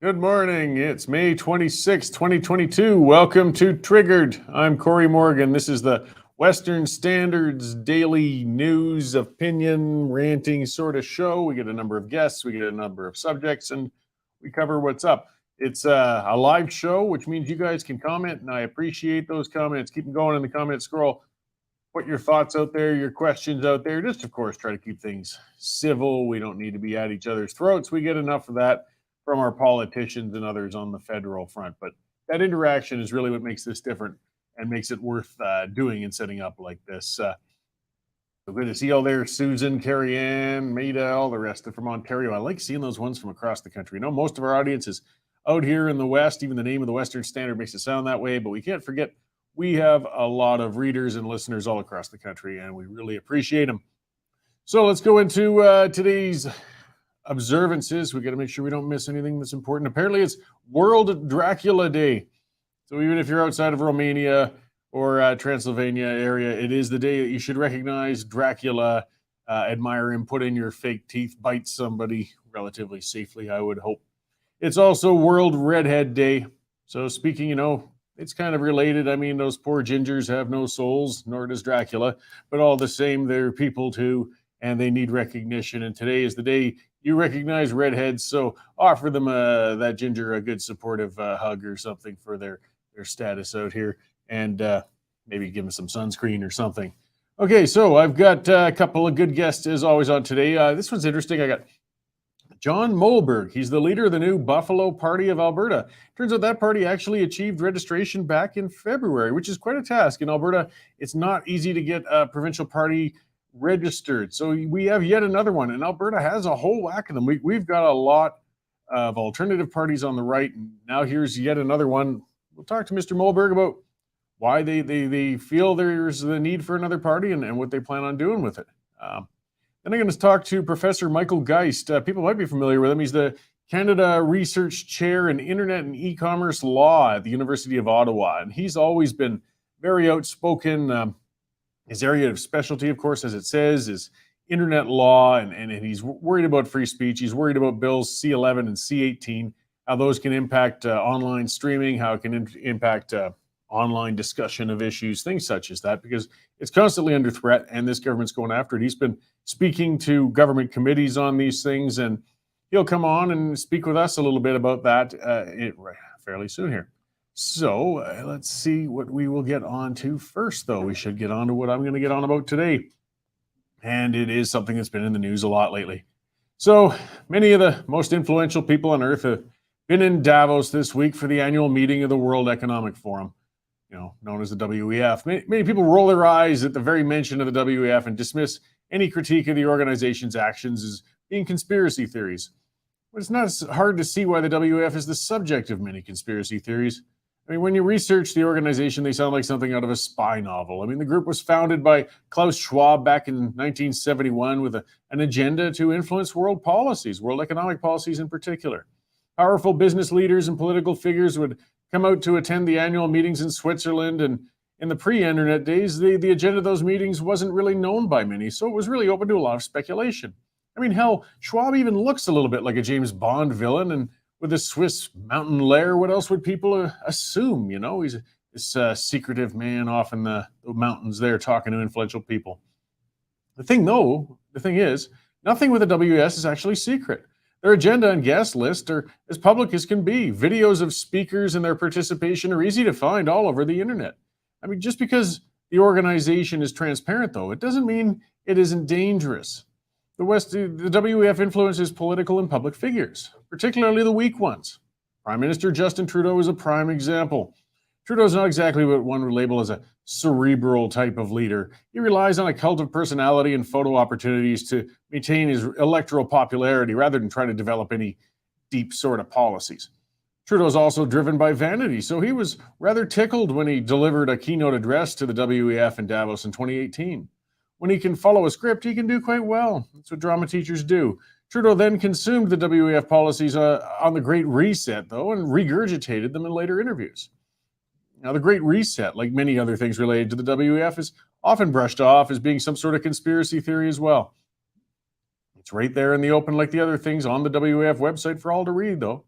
Good morning. It's May 26, 2022. Welcome to Triggered. I'm Cory Morgan. This is the Western Standard's daily news, opinion, ranting sort of show. We get a number of guests, we get a number of subjects, and we cover what's up. It's a live show, which means you guys can comment, and I appreciate those comments. Keep them going in the comment scroll. Put your thoughts out there, your questions out there. Just, of course, try to keep things civil. We don't need to be at each other's throats. We get enough of that from our politicians and others on the federal front. But that interaction is really what makes this different and makes it worth doing and setting up like this. So good to see all there, Susan, Carrie Ann, Maida, all the rest of from Ontario. I like seeing those ones from across the country. Most of our audience is out here in the West. Even the name of the Western Standard makes it sound that way, but we can't forget we have a lot of readers and listeners all across the country, and we really appreciate them. So let's go into today's observances. We got to make sure we don't miss anything that's important. Apparently, it's World Dracula Day. So even if you're outside of Romania or Transylvania area, it is the day that you should recognize Dracula, admire him, put in your fake teeth, bite somebody relatively safely, I would hope. It's also World Redhead Day. So speaking, it's kind of related. I mean, those poor gingers have no souls, nor does Dracula, but all the same, they're people too, and they need recognition. And today is the day you recognize redheads, so offer them that ginger a good supportive hug or something for their status out here, and maybe give them some sunscreen or something. Okay, so I've got a couple of good guests as always on today. This one's interesting. I got John Molberg. He's the leader of the new Buffalo Party of Alberta. Turns out that party actually achieved registration back in February, which is quite a task. In Alberta, it's not easy to get a provincial party registered. So we have yet another one, and Alberta has a whole whack of them. We've got a lot of alternative parties on the right, and now here's yet another one. We'll talk to Mr. Molberg about why they feel there's the need for another party and what they plan on doing with it. Then I'm going to talk to Professor Michael Geist. People might be familiar with him. He's the Canada Research Chair in Internet and E-commerce Law at the University of Ottawa, and he's always been very outspoken. His area of specialty, of course, as it says, is internet law, and he's worried about free speech. He's worried about bills C11 and C18, how those can impact online streaming, how it can impact online discussion of issues, things such as that, because it's constantly under threat, and this government's going after it. He's been speaking to government committees on these things, and he'll come on and speak with us a little bit about that fairly soon here. So let's see what we will get on to first, though. We should get on to what I'm going to get on about today. And it is something that's been in the news a lot lately. So many of the most influential people on earth have been in Davos this week for the annual meeting of the World Economic Forum, known as the WEF. Many people roll their eyes at the very mention of the WEF and dismiss any critique of the organization's actions as being conspiracy theories. But it's not hard to see why the WEF is the subject of many conspiracy theories. I mean, when you research the organization, they sound like something out of a spy novel. I mean, the group was founded by Klaus Schwab back in 1971 with an agenda to influence world policies, world economic policies in particular. Powerful business leaders and political figures would come out to attend the annual meetings in Switzerland, and in the pre-internet days, the agenda of those meetings wasn't really known by many, so it was really open to a lot of speculation. I mean, hell, Schwab even looks a little bit like a James Bond villain, and with a Swiss mountain lair, what else would people assume? He's this secretive man off in the mountains there talking to influential people. The thing is, nothing with the WES is actually secret. Their agenda and guest list are as public as can be. Videos of speakers and their participation are easy to find all over the internet. I mean, just because the organization is transparent, though, it doesn't mean it isn't dangerous. The WEF influences political and public figures, particularly the weak ones. Prime Minister Justin Trudeau is a prime example. Trudeau's not exactly what one would label as a cerebral type of leader. He relies on a cult of personality and photo opportunities to maintain his electoral popularity rather than trying to develop any deep sort of policies. Trudeau's also driven by vanity, so he was rather tickled when he delivered a keynote address to the WEF in Davos in 2018. When he can follow a script, he can do quite well. That's what drama teachers do. Trudeau then consumed the WEF policies on the Great Reset, though, and regurgitated them in later interviews. Now, the Great Reset, like many other things related to the WEF, is often brushed off as being some sort of conspiracy theory as well. It's right there in the open like the other things on the WEF website for all to read, though.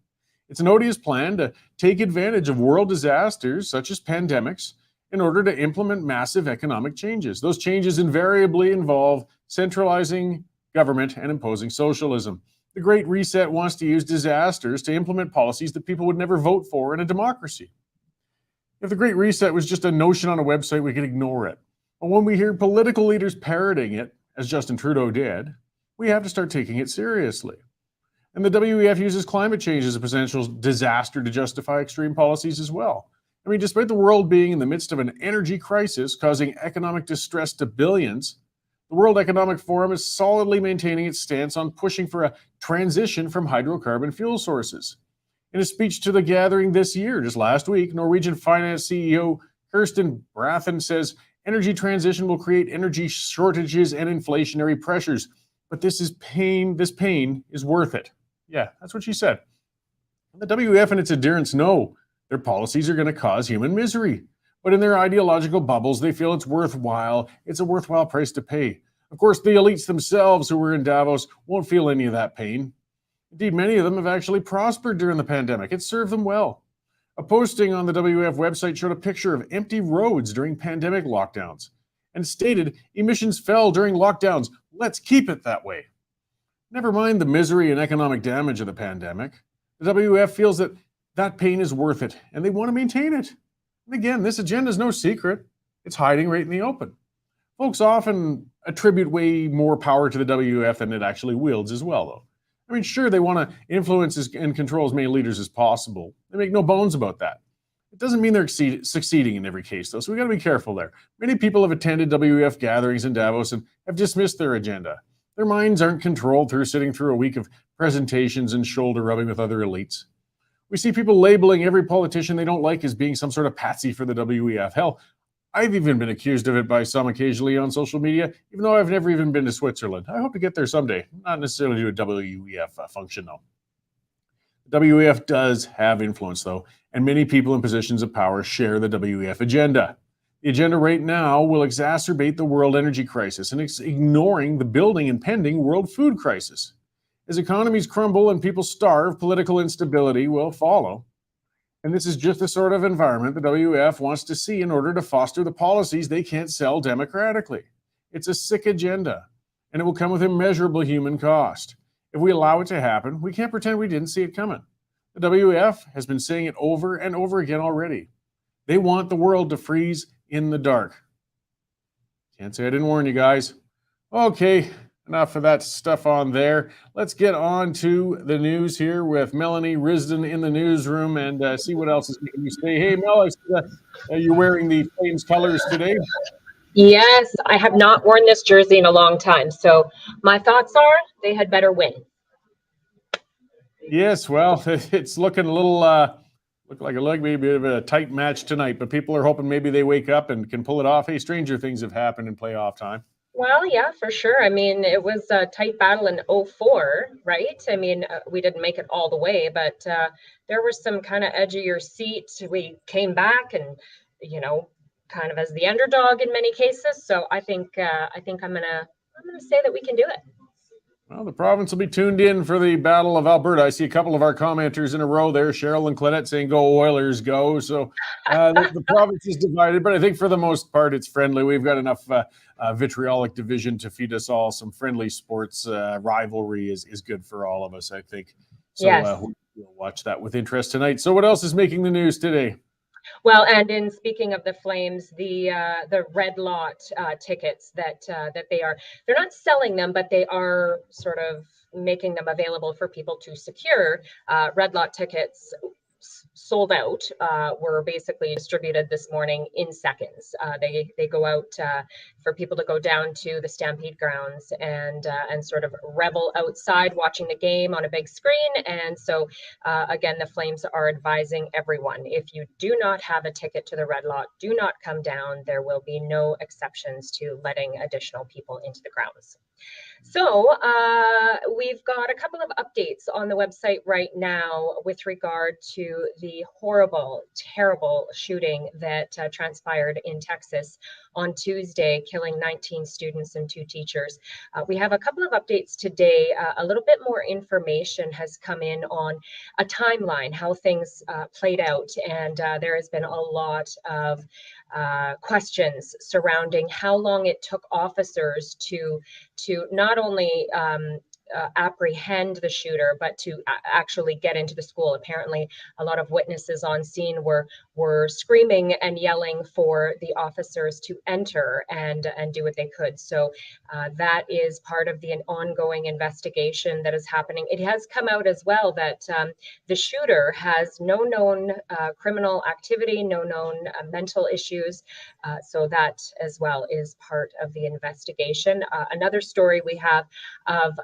It's an odious plan to take advantage of world disasters such as pandemics in order to implement massive economic changes. Those changes invariably involve centralizing government and imposing socialism. The Great Reset wants to use disasters to implement policies that people would never vote for in a democracy. If the Great Reset was just a notion on a website, we could ignore it. But when we hear political leaders parroting it, as Justin Trudeau did, we have to start taking it seriously. And the WEF uses climate change as a potential disaster to justify extreme policies as well. I mean, despite the world being in the midst of an energy crisis causing economic distress to billions, the World Economic Forum is solidly maintaining its stance on pushing for a transition from hydrocarbon fuel sources. In a speech to the gathering this year, just last week, Norwegian finance CEO Kirsten Brathen says energy transition will create energy shortages and inflationary pressures, but this pain is worth it. Yeah, that's what she said. And the WEF and its adherents know their policies are going to cause human misery. But in their ideological bubbles, they feel it's worthwhile. It's a worthwhile price to pay. Of course, the elites themselves who were in Davos won't feel any of that pain. Indeed, many of them have actually prospered during the pandemic. It served them well. A posting on the WEF website showed a picture of empty roads during pandemic lockdowns and stated emissions fell during lockdowns. Let's keep it that way. Never mind the misery and economic damage of the pandemic. The WEF feels that pain is worth it, and they want to maintain it. And again, this agenda is no secret. It's hiding right in the open. Folks often attribute way more power to the WEF than it actually wields as well, though. I mean, sure, they want to influence and control as many leaders as possible. They make no bones about that. It doesn't mean they're succeeding in every case, though, so we got to be careful there. Many people have attended WEF gatherings in Davos and have dismissed their agenda. Their minds aren't controlled through sitting through a week of presentations and shoulder rubbing with other elites. We see people labeling every politician they don't like as being some sort of patsy for the WEF. Hell, I've even been accused of it by some occasionally on social media, even though I've never even been to Switzerland. I hope to get there someday, not necessarily to a WEF function, though. The WEF does have influence, though, and many people in positions of power share the WEF agenda. The agenda right now will exacerbate the world energy crisis, and it's ignoring the building and pending world food crisis. As economies crumble and people starve, political instability will follow. And this is just the sort of environment the WEF wants to see in order to foster the policies they can't sell democratically. It's a sick agenda, and it will come with immeasurable human cost. If we allow it to happen, we can't pretend we didn't see it coming. The WEF has been saying it over and over again already. They want the world to freeze in the dark. Can't say I didn't warn you guys. Okay. Enough of that stuff on there. Let's get on to the news here with Melanie Risden in the newsroom and see what else is making you say, hey, Mel, I see you're wearing the Flames colors today. Yes, I have not worn this jersey in a long time. So my thoughts are they had better win. Yes, well, it's looking a little, look like maybe a bit of a tight match tonight, but people are hoping maybe they wake up and can pull it off. Hey, stranger things have happened in playoff time. Well, yeah, for sure. I mean, it was a tight battle in 2004, right? I mean, we didn't make it all the way, but there was some kind of edge of your seat. We came back and, kind of as the underdog in many cases. So I think I'm gonna say that we can do it. Well, the province will be tuned in for the Battle of Alberta. I see a couple of our commenters in a row there, Cheryl and Claudette, saying "Go Oilers, go!" So the province is divided, but I think for the most part it's friendly. We've got enough vitriolic division to feed us all. Some friendly sports rivalry is good for all of us, I think. So yes. We'll watch that with interest tonight. So what else is making the news today? Well, and in speaking of the Flames, the red lot tickets that they're not selling them, but they are sort of making them available for people to secure. Red lot tickets sold out, were basically distributed this morning in seconds. They go out for people to go down to the Stampede grounds and sort of revel outside watching the game on a big screen. And so again, the Flames are advising everyone, if you do not have a ticket to the red lot, do not come down. There will be no exceptions to letting additional people into the grounds. So we've got a couple of updates on the website right now with regard to the horrible, terrible shooting that transpired in Texas on Tuesday, killing 19 students and 2 teachers. We have a couple of updates today. A little bit more information has come in on a timeline, how things played out, and there has been a lot of questions surrounding how long it took officers to not only apprehend the shooter, but to actually get into the school. Apparently, a lot of witnesses on scene were screaming and yelling for the officers to enter and do what they could. So that is part of the ongoing investigation that is happening. It has come out as well that the shooter has no known criminal activity, no known mental issues. So that as well is part of the investigation. Another story we have of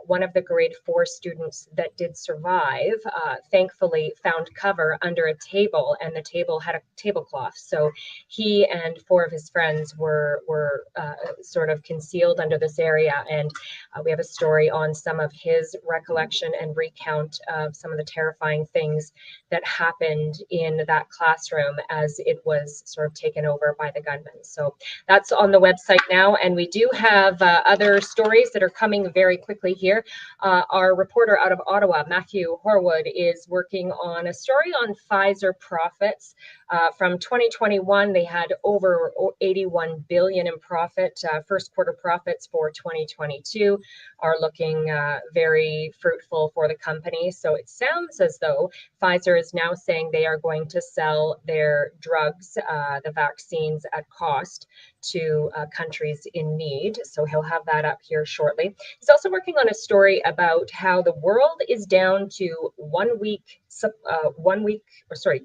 one of the grade 4 students that did survive, thankfully found cover under a table, and the table had a tablecloth. So he and 4 of his friends were sort of concealed under this area. And we have a story on some of his recollection and recount of some of the terrifying things that happened in that classroom as it was sort of taken over by the gunman. So that's on the website now. And we do have other stories that are coming very quickly here. Our reporter out of Ottawa, Matthew Horwood, is working on a story on Pfizer profits. From 2021, they had over 81 billion in profit. First quarter profits for 2022 are looking very fruitful for the company. So it sounds as though Pfizer is now saying they are going to sell their drugs, the vaccines, at cost to countries in need. So he'll have that up here shortly. He's also working on a story about how the world is down to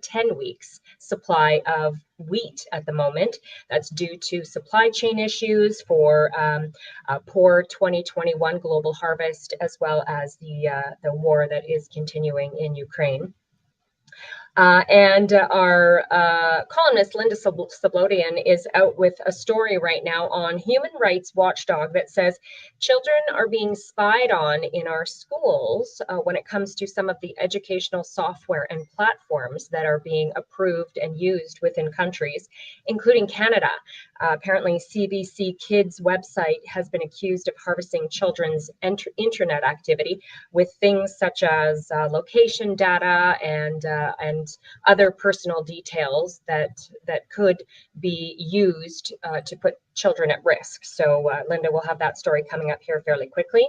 10 weeks supply of wheat at the moment. That's due to supply chain issues for a poor 2021 global harvest, as well as the war that is continuing in Ukraine. And our columnist, Linda Sablodian, is out with a story right now on Human Rights Watchdog that says children are being spied on in our schools when it comes to some of the educational software and platforms that are being approved and used within countries, including Canada. Apparently, CBC Kids website has been accused of harvesting children's internet activity with things such as location data and other personal details that could be used to put children at risk. So Linda will have that story coming up here fairly quickly.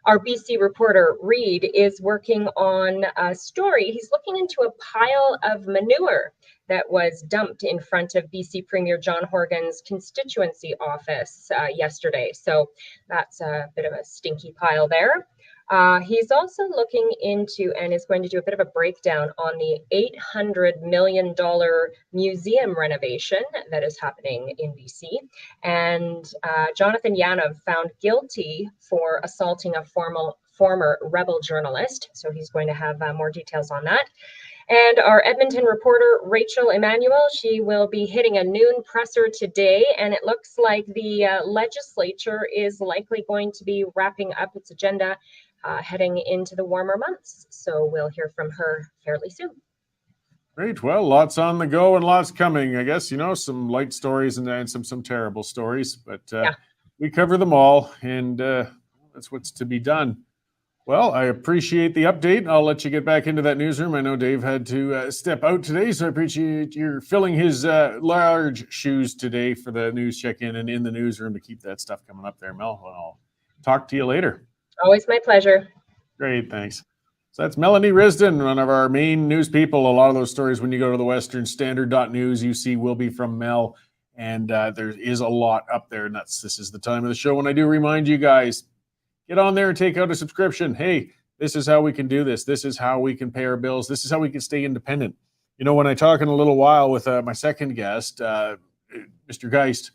Our BC reporter, Reed, is working on a story. He's looking into a pile of manure that was dumped in front of BC Premier John Horgan's constituency office yesterday. So that's a bit of a stinky pile there. He's also looking into and is going to do a bit of a breakdown on the $800 million museum renovation that is happening in BC. And Jonathan Yanov found guilty for assaulting a former rebel journalist. So he's going to have more details on that. And our Edmonton reporter, Rachel Emmanuel, she will be hitting a noon presser today, and it looks like the legislature is likely going to be wrapping up its agenda heading into the warmer months. So we'll hear from her fairly soon. Great. Well, lots on the go and lots coming. I guess, some light stories and some terrible stories, but we cover them all, and that's what's to be done. Well, I appreciate the update. I'll let you get back into that newsroom. I know Dave had to step out today, so I appreciate your filling his large shoes today for the news check-in and in the newsroom to keep that stuff coming up there, Mel. And I'll talk to you later. Always my pleasure. Great, thanks. So that's Melanie Risden, one of our main news people. A lot of those stories, when you go to the westernstandard.news, you see will be from Mel, and there is a lot up there. And this is the time of the show when I do remind you guys, get on there and take out a subscription. Hey, this is how we can do this. This is how we can pay our bills. This is how we can stay independent. When I talk in a little while with my second guest, Mr. Geist,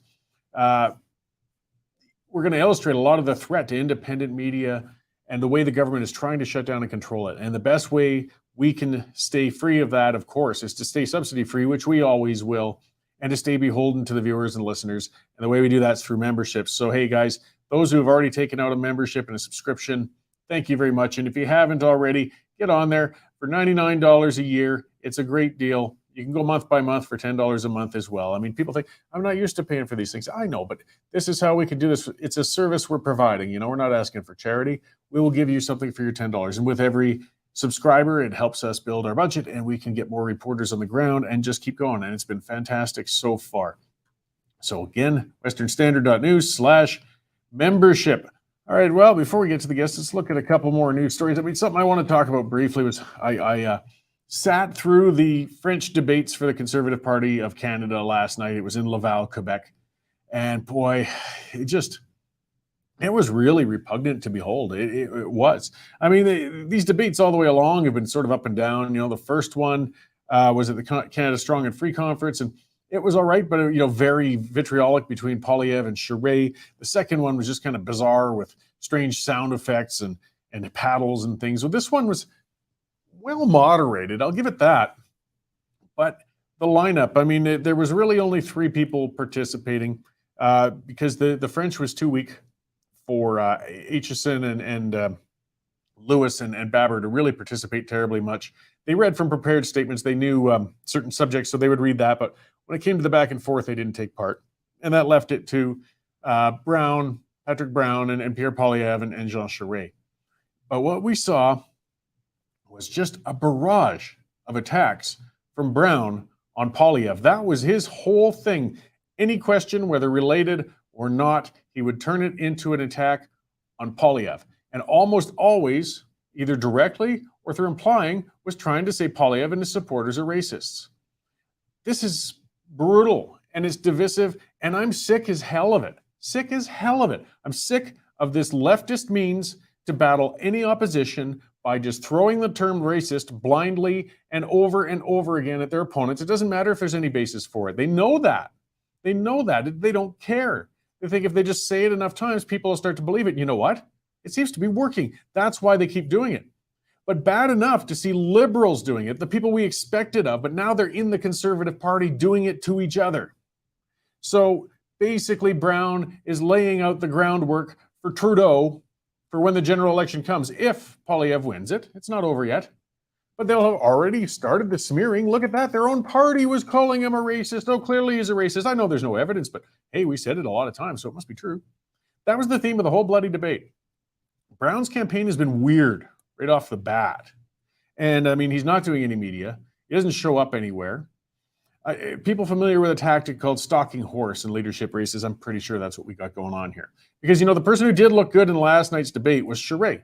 we're going to illustrate a lot of the threat to independent media and the way the government is trying to shut down and control it. And the best way we can stay free of that, of course, is to stay subsidy free, which we always will, and to stay beholden to the viewers and listeners. And the way we do that is through memberships. So, hey, guys, those who have already taken out a membership and a subscription, thank you very much. And if you haven't already, get on there. For $99 a year, It's a great deal. You can go month by month for $10 a month as well. I mean, people think, I'm not used to paying for these things. I know, but this is how we can do this. It's a service we're providing. You know, we're not asking for charity. We will give you something for your $10. And with every subscriber, it helps us build our budget and we can get more reporters on the ground and just keep going. And it's been fantastic so far. So again, westernstandard.news/membership. All right, well, before we get to the guests, let's look at a couple more news stories. I mean, something I want to talk about briefly was I sat through the French debates for the Conservative Party of Canada last night. It was in Laval, Quebec. And boy, it was really repugnant to behold. It was. I mean, these debates all the way along have been sort of up and down. You know, the first one was at the Canada Strong and Free Conference, and it was all right, but, you know, very vitriolic between Poilievre and Charest. The second one was just kind of bizarre with strange sound effects and paddles and things. So this one was well moderated. I'll give it that. But the lineup, I mean, there was really only 3 people participating because the French was too weak for Aitchison and Lewis and Baber to really participate terribly much. They read from prepared statements. They knew certain subjects, so they would read that. But when it came to the back and forth, they didn't take part. And that left it to Brown, Patrick Brown, and Pierre Poilievre and Jean Charest. But what we saw was just a barrage of attacks from Brown on Poilievre. That was his whole thing. Any question, whether related or not, he would turn it into an attack on Poilievre. And almost always, either directly or through implying, was trying to say Poilievre and his supporters are racists. This is brutal and it's divisive, and I'm sick as hell of it. Sick as hell of it. I'm sick of this leftist means to battle any opposition by just throwing the term racist blindly and over again at their opponents. It doesn't matter if there's any basis for it. They know that. They know that. They don't care. They think if they just say it enough times, people will start to believe it. And you know what? It seems to be working. That's why they keep doing it. But bad enough to see liberals doing it, the people we expected of, but now they're in the Conservative Party doing it to each other. So basically, Brown is laying out the groundwork for Trudeau for when the general election comes. If Poilievre wins it, it's not over yet, but they'll have already started the smearing. Look at that. Their own party was calling him a racist. Oh, clearly he's a racist. I know there's no evidence, but hey, we said it a lot of times, so it must be true. That was the theme of the whole bloody debate. Brown's campaign has been weird right off the bat. And I mean, he's not doing any media. He doesn't show up anywhere. People familiar with a tactic called stalking horse in leadership races, I'm pretty sure that's what we got going on here. Because, you know, the person who did look good in last night's debate was Charest,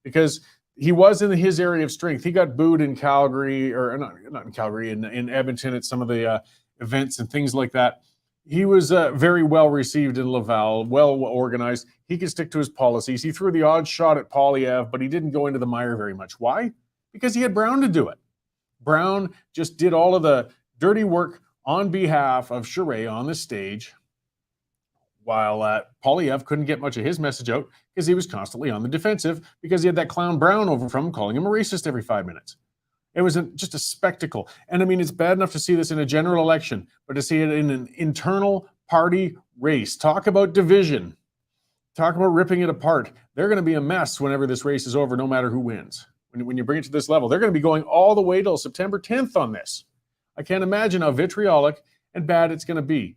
because he was in his area of strength. He got booed in Calgary, or not in Calgary, in Edmonton at some of the events and things like that. He was very well received in Laval, well organized. He could stick to his policies. He threw the odd shot at Poilievre, but he didn't go into the mire very much. Why? Because he had Brown to do it. Brown just did all of the dirty work on behalf of Charest on the stage, while Poilievre couldn't get much of his message out because he was constantly on the defensive because he had that clown Brown over from him calling him a racist every 5 minutes. It was just a spectacle. And I mean, it's bad enough to see this in a general election, but to see it in an internal party race. Talk about division. Talk about ripping it apart. They're going to be a mess whenever this race is over, no matter who wins. When you bring it to this level, they're going to be going all the way till September 10th on this. I can't imagine how vitriolic and bad it's going to be.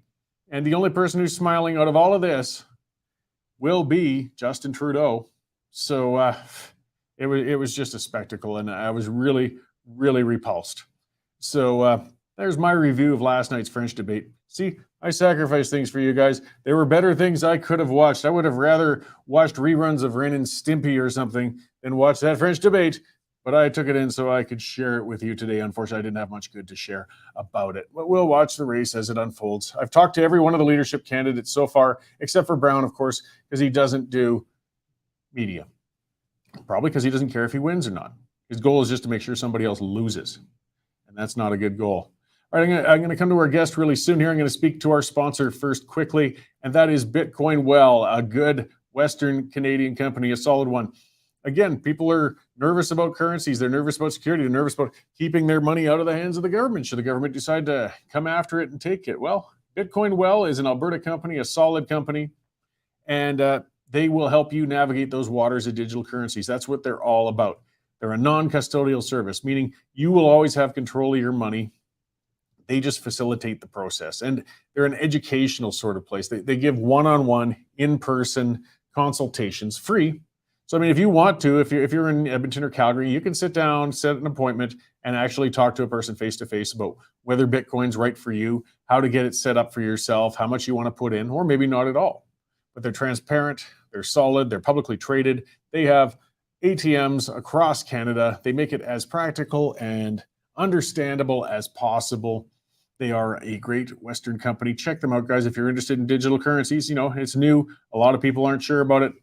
And the only person who's smiling out of all of this will be Justin Trudeau. So it was just a spectacle, and I was really repulsed. So there's my review of last night's French debate. See, I sacrificed things for you guys. There were better things I could have watched. I would have rather watched reruns of Ren and Stimpy or something than watch that French debate. But I took it in so I could share it with you today. Unfortunately, I didn't have much good to share about it. But we'll watch the race as it unfolds. I've talked to every one of the leadership candidates so far, except for Brown, of course, because he doesn't do media. Probably because he doesn't care if he wins or not. His goal is just to make sure somebody else loses. And that's not a good goal. All right, I'm going to come to our guest really soon here. I'm going to speak to our sponsor first quickly, and that is Bitcoin Well, a good Western Canadian company, a solid one. Again, people are nervous about currencies. They're nervous about security. They're nervous about keeping their money out of the hands of the government. Should the government decide to come after it and take it? Well, Bitcoin Well is an Alberta company, a solid company, and they will help you navigate those waters of digital currencies. That's what they're all about. They're a non-custodial service, meaning you will always have control of your money. They just facilitate the process. And they're an educational sort of place. They give one-on-one, in-person consultations free. So, I mean, if you want to, if you're in Edmonton or Calgary, you can sit down, set an appointment, and actually talk to a person face-to-face about whether Bitcoin's right for you, how to get it set up for yourself, how much you want to put in, or maybe not at all. But they're transparent, they're solid, they're publicly traded. They have ATMs across Canada. They make it as practical and understandable as possible. They are a great Western company. Check them out, guys. If you're interested in digital currencies, it's new. A lot of people aren't sure about it.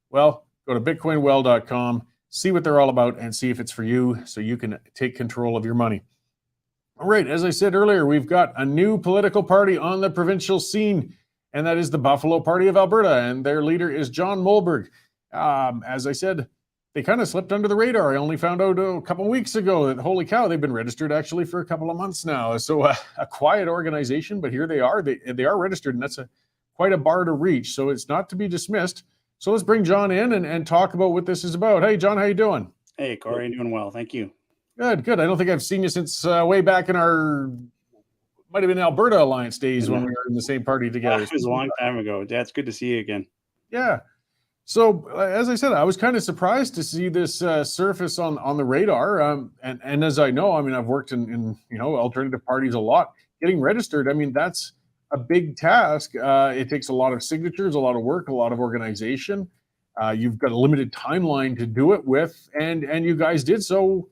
Well, go to bitcoinwell.com, see what they're all about, and see if it's for you so you can take control of your money. All right, as I said earlier, we've got a new political party on the provincial scene, and that is the Buffalo Party of Alberta, and their leader is John Molberg. As I said, they kind of slipped under the radar. I only found out a couple of weeks ago that, holy cow, they've been registered actually for a couple of months now. So a quiet organization, but here they are. They are registered, and that's quite a bar to reach. So it's not to be dismissed. So let's bring John in and talk about what this is about. Hey, John, how you doing? Hey, Cory, doing well. Thank you. Good. I don't think I've seen you since way back in might have been Alberta Alliance days when we were in the same party together. It was a long time ago. Yeah, it's good to see you again. Yeah. So, as I said, I was kind of surprised to see this surface on the radar. And as I know, I mean, I've worked in alternative parties a lot. Getting registered, I mean, that's a big task. It takes a lot of signatures, a lot of work, a lot of organization. You've got a limited timeline to do it with, and you guys did so,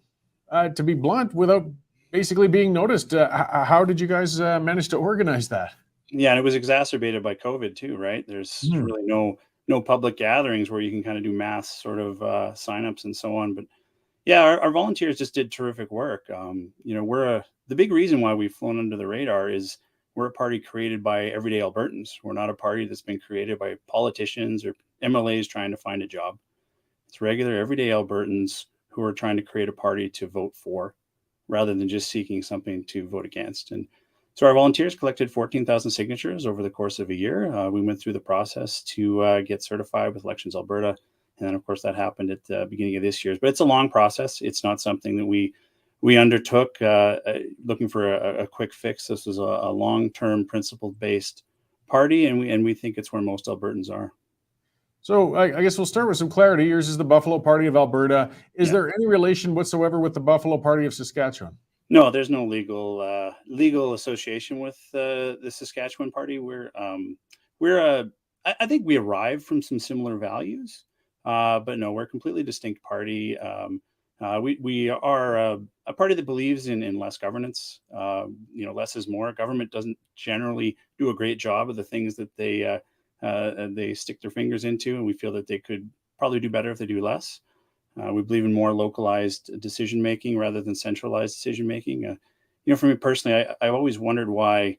to be blunt, without basically being noticed. How did you guys manage to organize that? Yeah, and it was exacerbated by COVID too, right? There's really no public gatherings where you can kind of do mass sort of signups and so on. But yeah, our volunteers just did terrific work. The big reason why we've flown under the radar is we're a party created by everyday Albertans. We're not a party that's been created by politicians or MLAs trying to find a job. It's regular everyday Albertans who are trying to create a party to vote for rather than just seeking something to vote against. And so our volunteers collected 14,000 signatures over the course of a year. We went through the process to get certified with Elections Alberta. And then, of course, that happened at the beginning of this year. But it's a long process. It's not something that we undertook looking for a quick fix. This was a long-term principle-based party, and we think it's where most Albertans are. So I guess we'll start with some clarity. Yours is the Buffalo Party of Alberta. Is there any relation whatsoever with the Buffalo Party of Saskatchewan? No, there's no legal association with the Saskatchewan Party. I think we arrive from some similar values, but no, we're a completely distinct party. We are a party that believes in less governance. Less is more. Government doesn't generally do a great job of the things that they stick their fingers into, and we feel that they could probably do better if they do less. We believe in more localized decision making rather than centralized decision making. For me personally, I've always wondered why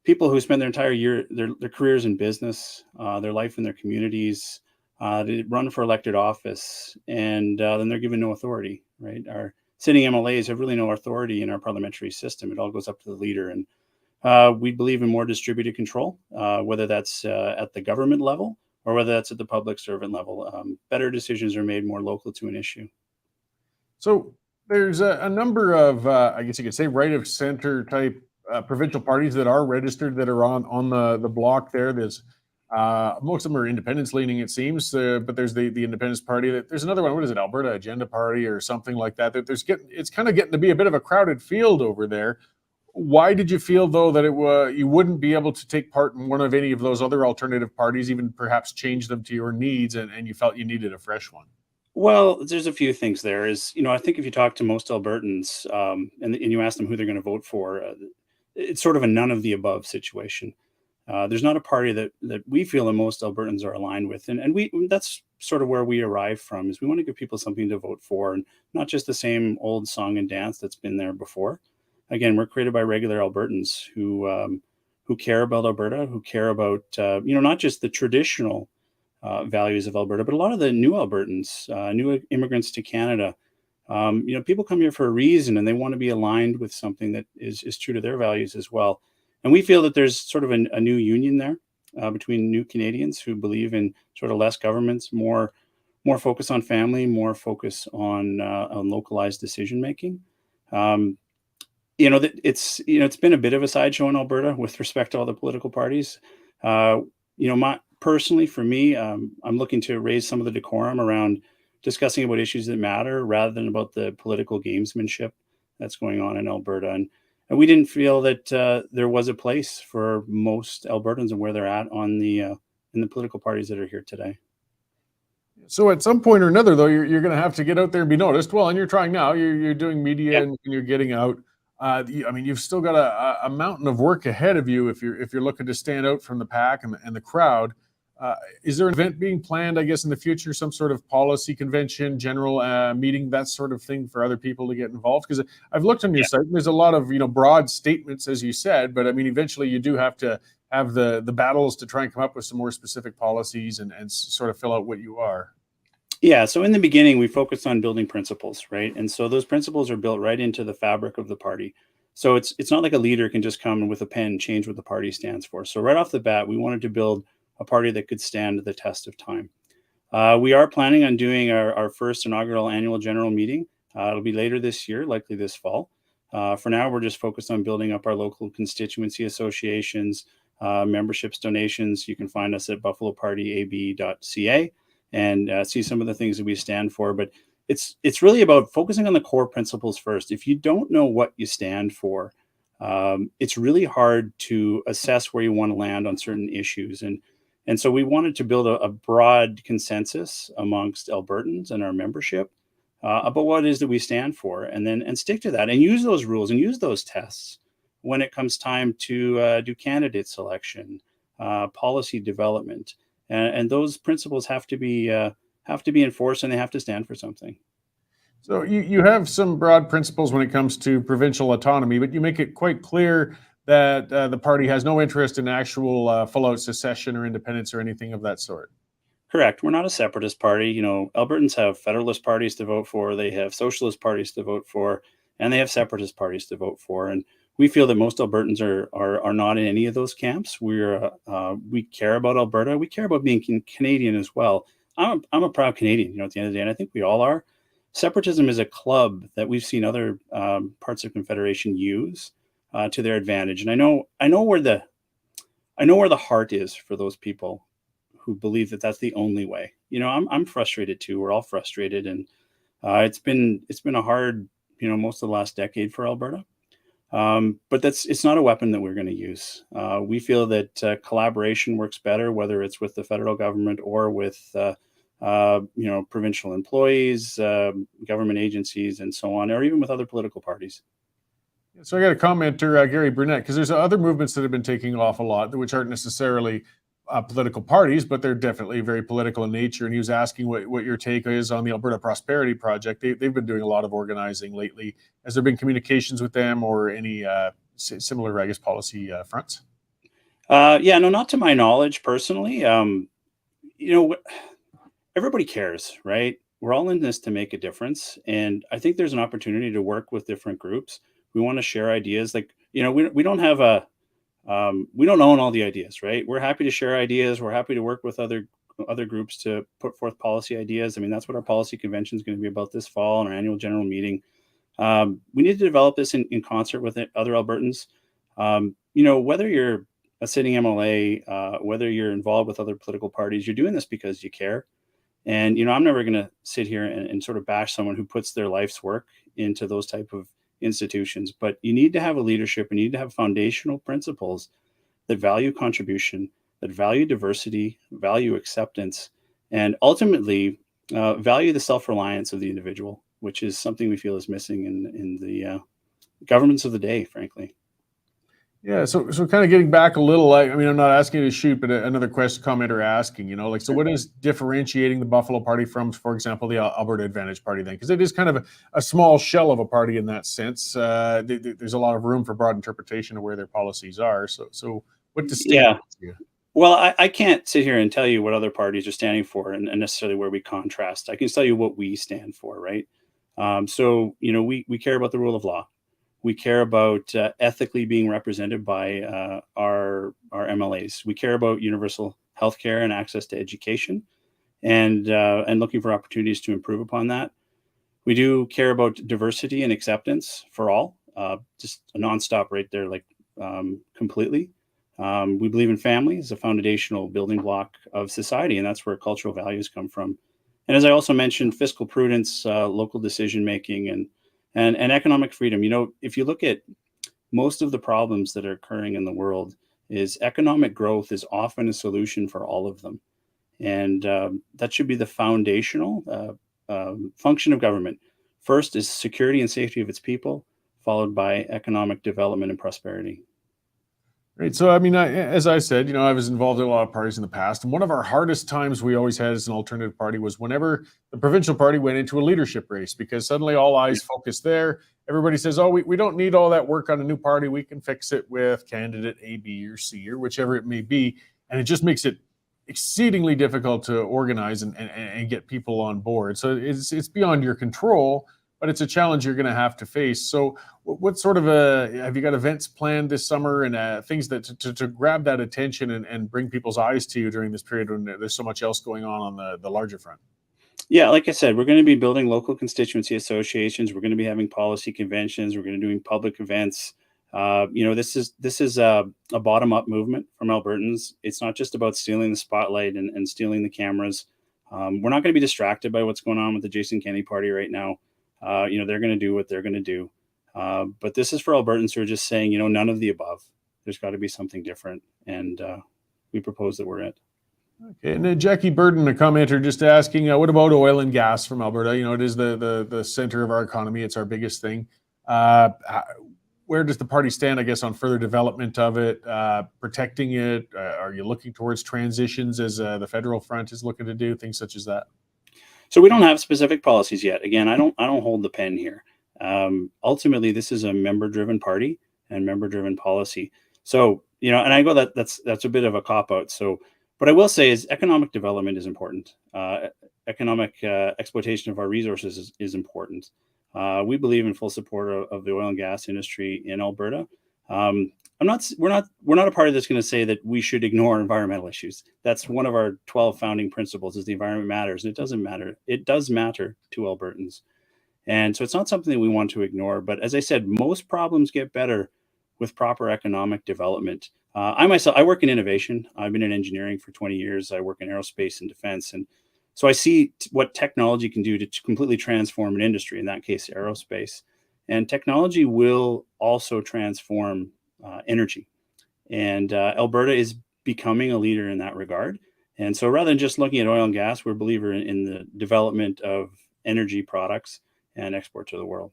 people who spend their entire year, their careers in business, their life in their communities, they run for elected office, and then they're given no authority. Right? Our sitting MLAs have really no authority in our parliamentary system. It all goes up to the leader, and we believe in more distributed control, whether that's at the government level or whether that's at the public servant level. Better decisions are made more local to an issue. So there's a number of, I guess you could say, right of center type provincial parties that are registered that are on the block there. There's most of them are independence leaning, it seems, but there's the Independence Party. There's another one. What is it? Alberta Agenda Party or something like that. It's kind of getting to be a bit of a crowded field over there. Why did you feel, though, that you wouldn't be able to take part in one of any of those other alternative parties, even perhaps change them to your needs, and you felt you needed a fresh one? Well, there's a few things there. I think if you talk to most Albertans and you ask them who they're going to vote for, it's sort of a none of the above situation. There's not a party that we feel that most Albertans are aligned with, and that's sort of where we arrive from. Is we want to give people something to vote for, and not just the same old song and dance that's been there before. Again, we're created by regular Albertans who care about Alberta, who care about not just the traditional values of Alberta, but a lot of the new Albertans, new immigrants to Canada. People come here for a reason, and they want to be aligned with something that is true to their values as well. And we feel that there's sort of a new union there between new Canadians who believe in sort of less governments, more more focus on family, more focus on localized decision making. It's been a bit of a sideshow in Alberta with respect to all the political parties. Personally, for me, I'm looking to raise some of the decorum around discussing about issues that matter rather than about the political gamesmanship that's going on in Alberta. And we didn't feel that there was a place for most Albertans and where they're at on in the political parties that are here today. So at some point or another, though, you're going to have to get out there and be noticed. Well, and you're trying now. You're doing media and you're getting out. You've still got a mountain of work ahead of you if you're looking to stand out from the pack and the crowd. Is there an event being planned, I guess, in the future, some sort of policy convention, general meeting, that sort of thing for other people to get involved? Because I've looked on your site, and there's a lot of broad statements, as you said, but I mean, eventually you do have to have the battles to try and come up with some more specific policies and sort of fill out what you are. Yeah, so in the beginning, we focused on building principles, right? And so those principles are built right into the fabric of the party. So it's not like a leader can just come with a pen and change what the party stands for. So right off the bat, we wanted to build a party that could stand the test of time. We are planning on doing our first inaugural annual general meeting. It'll be later this year, likely this fall. For now, we're just focused on building up our local constituency associations, memberships, donations. You can find us at buffalopartyab.ca and see some of the things that we stand for. But it's really about focusing on the core principles first. If you don't know what you stand for, it's really hard to assess where you want to land on certain issues. And so we wanted to build a broad consensus amongst Albertans and our membership about what it is that we stand for, and stick to that and use those rules and use those tests when it comes time to do candidate selection, policy development. And those principles have to be enforced, and they have to stand for something. So you have some broad principles when it comes to provincial autonomy, but you make it quite clear that the party has no interest in actual full-out secession or independence or anything of that sort. Correct. We're not a separatist party. Albertans have federalist parties to vote for, they have socialist parties to vote for, and they have separatist parties to vote for. And we feel that most Albertans are not in any of those camps. We care about Alberta. We care about being Canadian as well. I'm a proud Canadian, at the end of the day, and I think we all are. Separatism is a club that we've seen other parts of Confederation use to their advantage, and I know where the heart is for those people who believe that that's the only way. I'm frustrated too. We're all frustrated, and it's been a hard most of the last decade for Alberta. But it's not a weapon that we're going to use. We feel that collaboration works better, whether it's with the federal government or with provincial employees, government agencies, and so on, or even with other political parties. So I got a commenter, Gary Burnett, because there's other movements that have been taking off a lot, which aren't necessarily political parties, but they're definitely very political in nature. And he was asking what your take is on the Alberta Prosperity Project. They've been doing a lot of organizing lately. Has there been communications with them or any similar, I guess, policy fronts? No, not to my knowledge personally. Everybody cares, right? We're all in this to make a difference. And I think there's an opportunity to work with different groups. We want to share ideas. We don't have we don't own all the ideas, right? We're happy to share ideas. We're happy to work with other groups to put forth policy ideas. I mean, that's what our policy convention is going to be about this fall and our annual general meeting. We need to develop this in concert with other Albertans. Whether you're a sitting MLA, whether you're involved with other political parties, you're doing this because you care. And, I'm never going to sit here and sort of bash someone who puts their life's work into those type of institutions. But you need to have a leadership, and you need to have foundational principles that value contribution, that value diversity, value acceptance, and ultimately value the self-reliance of the individual, which is something we feel is missing in the governments of the day, frankly. Yeah, so kind of getting back a little, I'm not asking you to shoot, but another commenter asking, so what is differentiating the Buffalo Party from, for example, the Alberta Advantage Party then? Because it is kind of a small shell of a party in that sense. There's a lot of room for broad interpretation of where their policies are. So what distinguishes you? Well, I can't sit here and tell you what other parties are standing for and necessarily where we contrast. I can tell you what we stand for, right? We care about the rule of law. We care about ethically being represented by our MLAs. We care about universal healthcare and access to education. and looking for opportunities to improve upon that. We do care about diversity and acceptance for all, just a nonstop right there, like completely. We believe in family as a foundational building block of society, and that's where cultural values come from. And as I also mentioned, fiscal prudence, local decision making, and economic freedom. You know, if you look at most of the problems that are occurring in the world, is economic growth is often a solution for all of them, and that should be the foundational function of government. First is security and safety of its people, followed by economic development and prosperity. Right. So, I mean, as I said, I was involved in a lot of parties in the past. And one of our hardest times we always had as an alternative party was whenever the provincial party went into a leadership race, because suddenly all eyes focus there. Everybody says, oh, we don't need all that work on a new party. We can fix it with candidate A, B, or C, or whichever it may be. And it just makes it exceedingly difficult to organize and get people on board. So it's beyond your control, but it's a challenge you're going to have to face. So what sort of have you got events planned this summer and things that to grab that attention and bring people's eyes to you during this period when there's so much else going on the larger front? Yeah, like I said, we're going to be building local constituency associations. We're going to be having policy conventions. We're going to be doing public events. This is a bottom-up movement from Albertans. It's not just about stealing the spotlight and stealing the cameras. We're not going to be distracted by what's going on with the Jason Kenney party right now. They're going to do what they're going to do. But this is for Albertans who are just saying, none of the above. There's got to be something different. And we propose that we're it. Okay. And Jackie Burden, a commenter, just asking, what about oil and gas from Alberta? It is the center of our economy. It's our biggest thing. Where does the party stand, I guess, on further development of it, protecting it? Are you looking towards transitions as the federal front is looking to do, things such as that? So we don't have specific policies yet. Again, I don't hold the pen here. Ultimately, this is a member-driven party and member-driven policy. So, and I go that's a bit of a cop-out. So, what I will say is economic development is important. Economic exploitation of our resources is important. We believe in full support of the oil and gas industry in Alberta. We're not a party that's going to say that we should ignore environmental issues. That's one of our 12 founding principles: is the environment matters, and it doesn't matter. It does matter to Albertans, and so it's not something that we want to ignore. But as I said, most problems get better with proper economic development. I work in innovation. I've been in engineering for 20 years. I work in aerospace and defense, and so I see what technology can do to completely transform an industry. In that case, aerospace, and technology will also transform energy. And Alberta is becoming a leader in that regard. And so rather than just looking at oil and gas, we're a believer in the development of energy products and export to the world.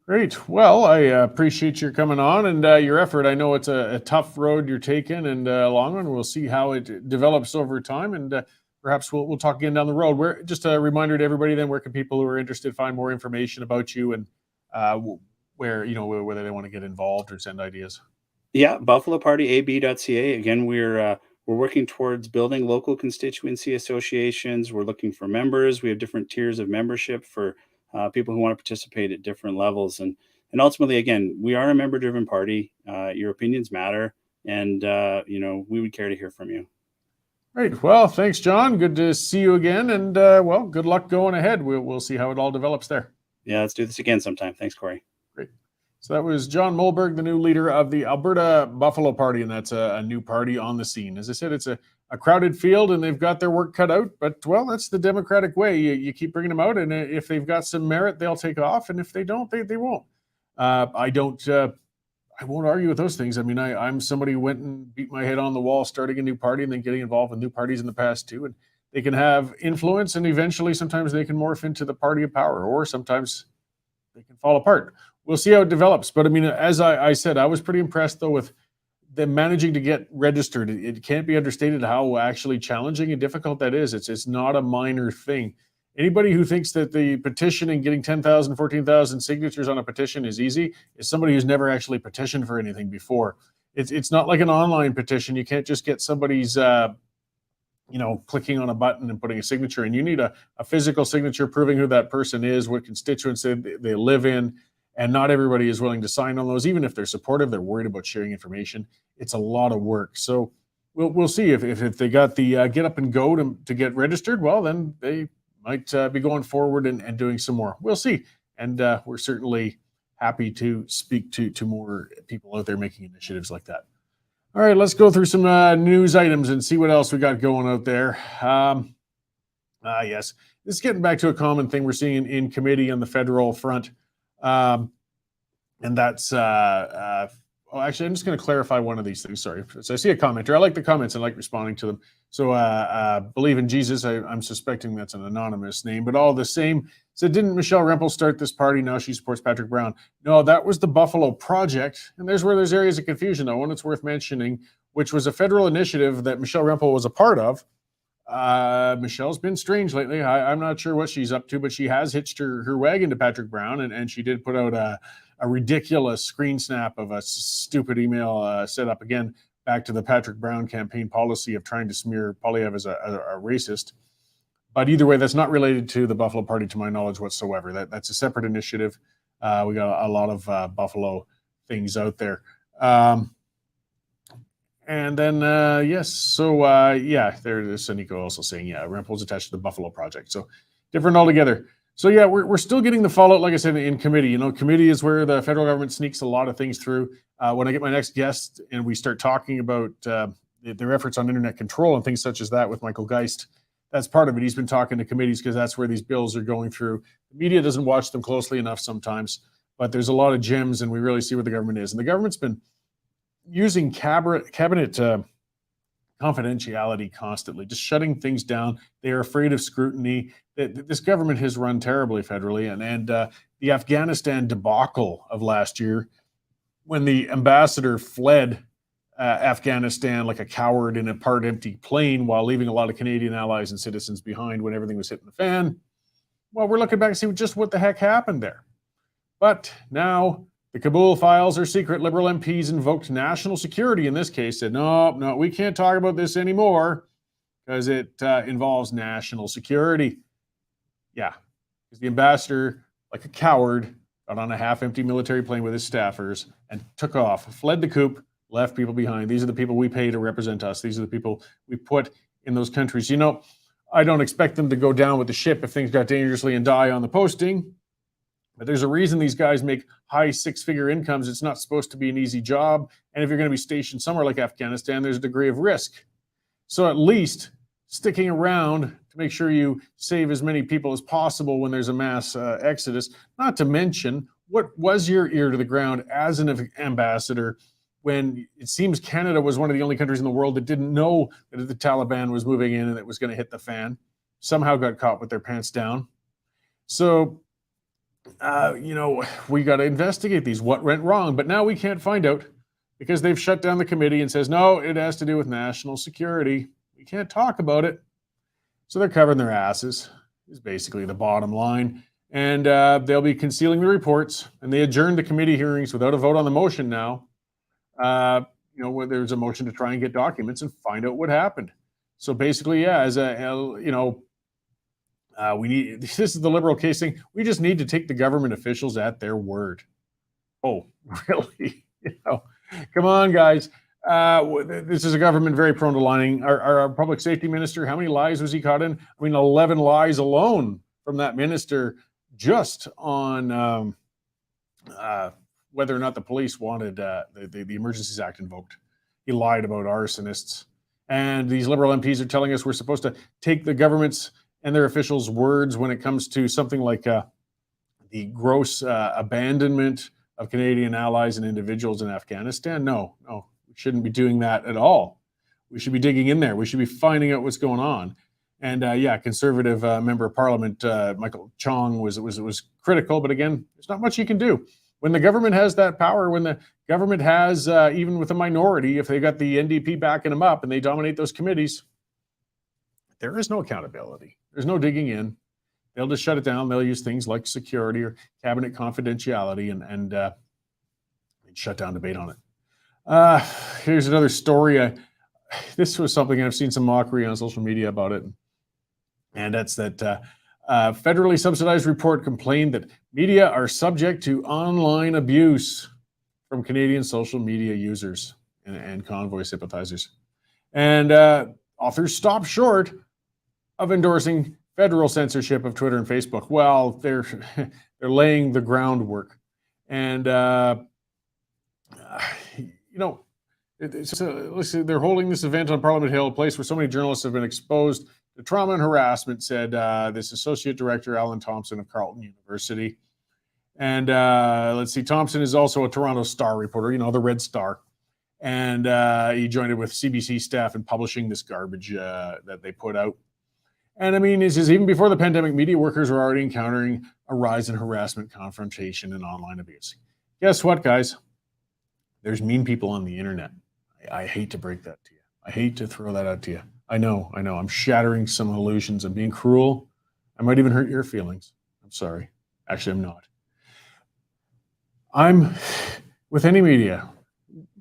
Great. Well, I appreciate your coming on and your effort. I know it's a tough road you're taking and a long one. We'll see how it develops over time, and perhaps we'll talk again down the road. Just a reminder to everybody then, where can people who are interested find more information about you and whether they want to get involved or send ideas? Yeah, buffalopartyab.ca. Again, we're working towards building local constituency associations. We're looking for members. We have different tiers of membership for people who want to participate at different levels. And ultimately, again, we are a member-driven party. Your opinions matter, and we would care to hear from you. Great. Well, thanks, John. Good to see you again, and good luck going ahead. We'll see how it all develops there. Yeah, let's do this again sometime. Thanks, Cory. Great. So that was John Molberg, the new leader of the Alberta Buffalo Party, and that's a new party on the scene. As I said, it's a crowded field, and they've got their work cut out, but, well, that's the democratic way. You keep bringing them out, and if they've got some merit, they'll take off, and if they don't, they won't. I won't argue with those things. I mean, I'm somebody who went and beat my head on the wall starting a new party and then getting involved with new parties in the past too, and they can have influence, and eventually sometimes they can morph into the party of power, or sometimes they can fall apart. We'll see how it develops. But I mean, as I said, I was pretty impressed though with them managing to get registered. It can't be understated how actually challenging and difficult that is. It's not a minor thing. Anybody who thinks that the petition and getting 10,000, 14,000 signatures on a petition is easy is somebody who's never actually petitioned for anything before. It's not like an online petition. You can't just get somebody's clicking on a button and putting a signature in. You need a physical signature proving who that person is, what constituency they live in, and not everybody is willing to sign on those. Even if they're supportive, they're worried about sharing information. It's a lot of work. So we'll see if they got the get up and go to get registered. Well, then they might be going forward and doing some more. We'll see. And we're certainly happy to speak to more people out there making initiatives like that. All right, let's go through some news items and see what else we got going out there. Yes, this is getting back to a common thing we're seeing in committee on the federal front. And that's, actually, I'm just going to clarify one of these things. Sorry. So I see a commenter. I like the comments. I like responding to them. So believe in Jesus. I'm suspecting that's an anonymous name, but all the same. So didn't Michelle Rempel start this party? Now she supports Patrick Brown. No, that was the Buffalo Project. And there's where there's areas of confusion, though. One that's worth mentioning, which was a federal initiative that Michelle Rempel was a part of. Michelle's been strange lately. I'm not sure what she's up to, but she has hitched her wagon to Patrick Brown, and she did put out a ridiculous screen snap of a stupid email set up again back to the Patrick Brown campaign policy of trying to smear Poilievre as a racist. But either way, that's not related to the Buffalo Party, to my knowledge whatsoever. That's a separate initiative. We got a lot of Buffalo things out there. And then, yes, so yeah, there's Nico also saying, yeah, Rempel's attached to the Buffalo Project. So different altogether. So yeah, we're still getting the fallout, like I said, in committee. You know, committee is where the federal government sneaks a lot of things through. When I get my next guest and we start talking about their efforts on internet control and things such as that with Michael Geist, that's part of it. He's been talking to committees because that's where these bills are going through. The media doesn't watch them closely enough sometimes, but there's a lot of gems and we really see where the government is. And the government's been using cabinet confidentiality constantly, just shutting things down. They are afraid of scrutiny. This government has run terribly federally, and the Afghanistan debacle of last year, when the ambassador fled Afghanistan like a coward in a part-empty plane while leaving a lot of Canadian allies and citizens behind when everything was hitting the fan. Well, we're looking back to see just what the heck happened there. But now the Kabul files are secret. Liberal MPs invoked national security in this case, said, no, we can't talk about this anymore because it involves national security. Yeah, because the ambassador, like a coward, got on a half-empty military plane with his staffers and took off, fled the coup, left people behind. These are the people we pay to represent us. These are the people we put in those countries. You know, I don't expect them to go down with the ship if things got dangerously and die on the posting. But there's a reason these guys make high six-figure incomes. It's not supposed to be an easy job. And if you're going to be stationed somewhere like Afghanistan, there's a degree of risk. So at least sticking around to make sure you save as many people as possible when there's a mass exodus. Not to mention, what was your ear to the ground as an ambassador when it seems Canada was one of the only countries in the world that didn't know that the Taliban was moving in and it was going to hit the fan, somehow got caught with their pants down. So, you know, we got to investigate these, what went wrong. But now we can't find out because they've shut down the committee and says, no, it has to do with national security. We can't talk about it. So they're covering their asses is basically the bottom line. And they'll be concealing the reports. And they adjourned the committee hearings without a vote on the motion now. You know, where there's a motion to try and get documents and find out what happened. So basically, yeah, as a, you know, we need, this is the Liberal case thing. We just need to take the government officials at their word. Oh, really? You know, come on, guys. This is a government very prone to lying. Our public safety minister, how many lies was he caught in? I mean, 11 lies alone from that minister just on whether or not the police wanted the Emergencies Act invoked. He lied about arsonists. And these Liberal MPs are telling us we're supposed to take the government's and their officials' words when it comes to something like the gross abandonment of Canadian allies and individuals in Afghanistan. No, we shouldn't be doing that at all. We should be digging in there. We should be finding out what's going on. And yeah, Conservative member of Parliament Michael Chong was critical, but again, there's not much you can do. When the government has that power, when the government has, even with a minority, if they got the NDP backing them up and they dominate those committees, there is no accountability. There's no digging in. They'll just shut it down. They'll use things like security or cabinet confidentiality and shut down debate on it. Here's another story. This was something I've seen some mockery on social media about it. And that's that federally subsidized report complained that media are subject to online abuse from Canadian social media users and convoy sympathizers. And authors stop short of endorsing federal censorship of Twitter and Facebook. Well, they're laying the groundwork. And, they're holding this event on Parliament Hill, a place where so many journalists have been exposed to trauma and harassment, said this Associate Director, Alan Thompson of Carleton University. And let's see, Thompson is also a Toronto Star reporter, the Red Star. And he joined it with CBC staff in publishing this garbage that they put out. And I mean, he says, even before the pandemic, media workers were already encountering a rise in harassment, confrontation, and online abuse. Guess what, guys? There's mean people on the internet. I hate to break that to you. I hate to throw that out to you. I know. I'm shattering some illusions. I'm being cruel. I might even hurt your feelings. I'm sorry. Actually, I'm not. I'm with any media,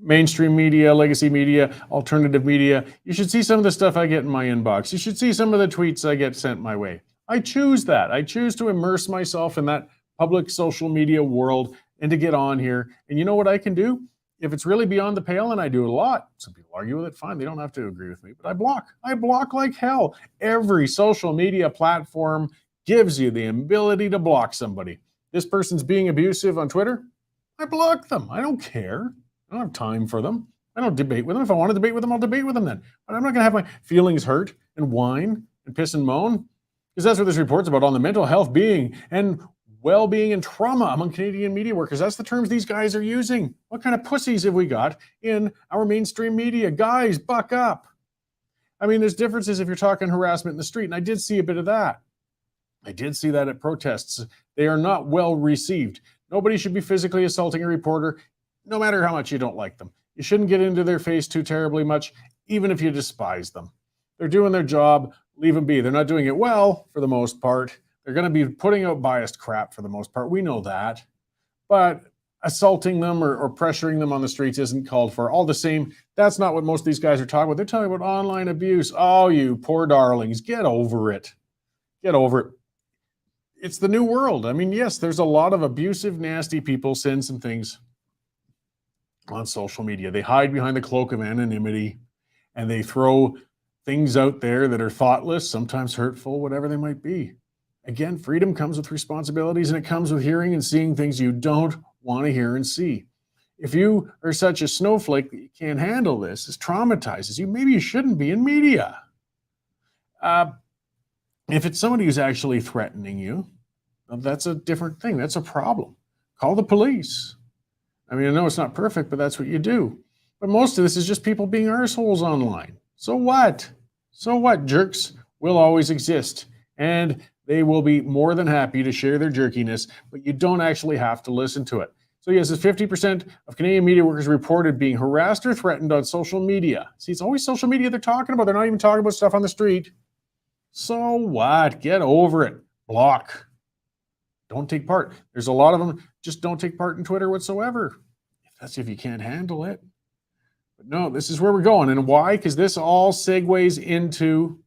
mainstream media, legacy media, alternative media. You should see some of the stuff I get in my inbox. You should see some of the tweets I get sent my way. I choose that. I choose to immerse myself in that public social media world and to get on here. And you know what I can do? If it's really beyond the pale, and I do it a lot, some people argue with it, fine, they don't have to agree with me, but I block. I block like hell. Every social media platform gives you the ability to block somebody. This person's being abusive on Twitter, I block them. I don't care. I don't have time for them. I don't debate with them. If I want to debate with them, I'll debate with them then. But I'm not going to have my feelings hurt and whine and piss and moan, because that's what this report's about, on the mental health, being, and well-being and trauma among Canadian media workers. That's the terms these guys are using. What kind of pussies have we got in our mainstream media? Guys, buck up. I mean, there's differences if you're talking harassment in the street, and I did see a bit of that. I did see that at protests. They are not well received. Nobody should be physically assaulting a reporter, no matter how much you don't like them. You shouldn't get into their face too terribly much, even if you despise them. They're doing their job, leave them be. They're not doing it well, for the most part. They're going to be putting out biased crap for the most part. We know that. But assaulting them or pressuring them on the streets isn't called for. All the same, that's not what most of these guys are talking about. They're talking about online abuse. Oh, you poor darlings, get over it. Get over it. It's the new world. I mean, yes, there's a lot of abusive, nasty people saying some things on social media. They hide behind the cloak of anonymity, and they throw things out there that are thoughtless, sometimes hurtful, whatever they might be. Again, freedom comes with responsibilities, and it comes with hearing and seeing things you don't want to hear and see. If you are such a snowflake that you can't handle this, it traumatizes you, maybe you shouldn't be in media. If it's somebody who's actually threatening you, that's a different thing. That's a problem. Call the police. I mean, I know it's not perfect, but that's what you do. But most of this is just people being arseholes online. So what? So what? Jerks will always exist. And they will be more than happy to share their jerkiness, but you don't actually have to listen to it. So yes, 50% of Canadian media workers reported being harassed or threatened on social media. See, it's always social media they're talking about. They're not even talking about stuff on the street. So what? Get over it. Block. Don't take part. There's a lot of them just don't take part in Twitter whatsoever. That's if you can't handle it. But no, this is where we're going. And why? Because this all segues into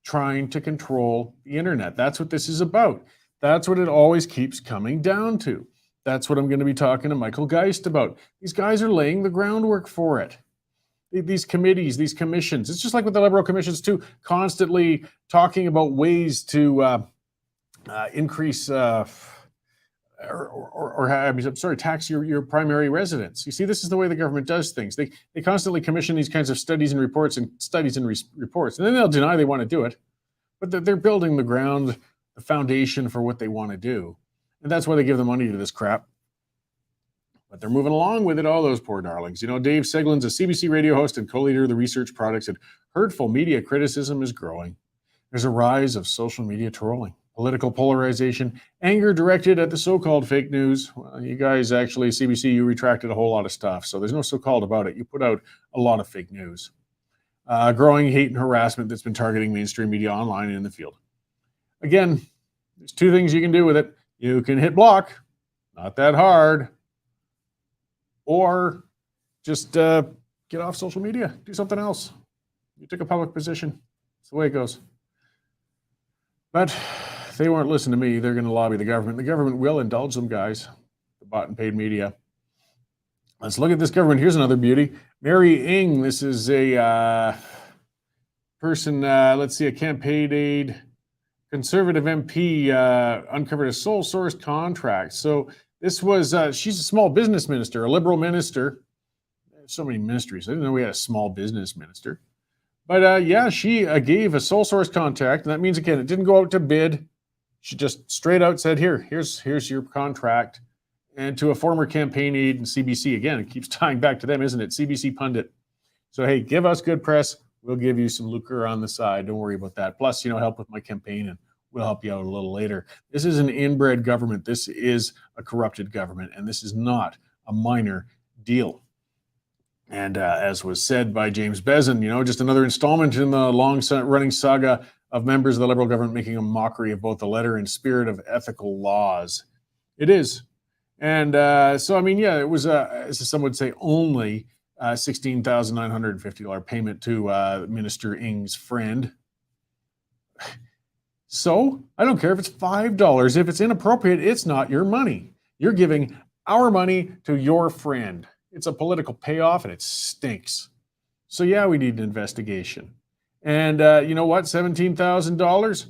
trying to control the internet. That's what this is about. That's what it always keeps coming down to. That's what I'm going to be talking to Michael Geist about. These guys are laying the groundwork for it. These committees, these commissions, it's just like with the Liberal commissions too, constantly talking about ways to increase tax your primary residence. You see, this is the way the government does things. They constantly commission these kinds of studies and reports, and then they'll deny they want to do it. But they're building the ground, the foundation for what they want to do. And that's why they give the money to this crap. But they're moving along with it, all those poor darlings. Dave Seglin's a CBC radio host and co-leader of the research project, said hurtful media criticism is growing. There's a rise of social media trolling, political polarization, anger directed at the so-called fake news. Well, you guys actually, CBC, you retracted a whole lot of stuff, so there's no so-called about it. You put out a lot of fake news. Growing hate and harassment that's been targeting mainstream media online and in the field. Again, there's two things you can do with it. You can hit block, not that hard, or just get off social media, do something else. You took a public position. It's the way it goes. But they won't listen to me. They're going to lobby the government. The government will indulge them, guys, the bought and paid media. Let's look at this government. Here's another beauty. Mary Ng. This is a person, let's see, a campaign aide, conservative MP uncovered a sole source contract. So this was, she's a small business minister, a liberal minister. So many ministries. I didn't know we had a small business minister. But yeah, she gave a sole source contract. And that means, again, it didn't go out to bid. She just straight out said, here's your contract. And to a former campaign aide in CBC. Again, it keeps tying back to them, isn't it? CBC pundit. So, hey, give us good press. We'll give you some lucre on the side. Don't worry about that. Plus, help with my campaign and we'll help you out a little later. This is an inbred government. This is a corrupted government. And this is not a minor deal. And as was said by James Bezin, just another installment in the long-running saga of members of the Liberal government making a mockery of both the letter and spirit of ethical laws. It is. And so, I mean, yeah, it was, as some would say, only $16,950 payment to Minister Ng's friend. So I don't care if it's $5. If it's inappropriate, it's not your money. You're giving our money to your friend. It's a political payoff and it stinks. So yeah, we need an investigation. And you know what? $17,000?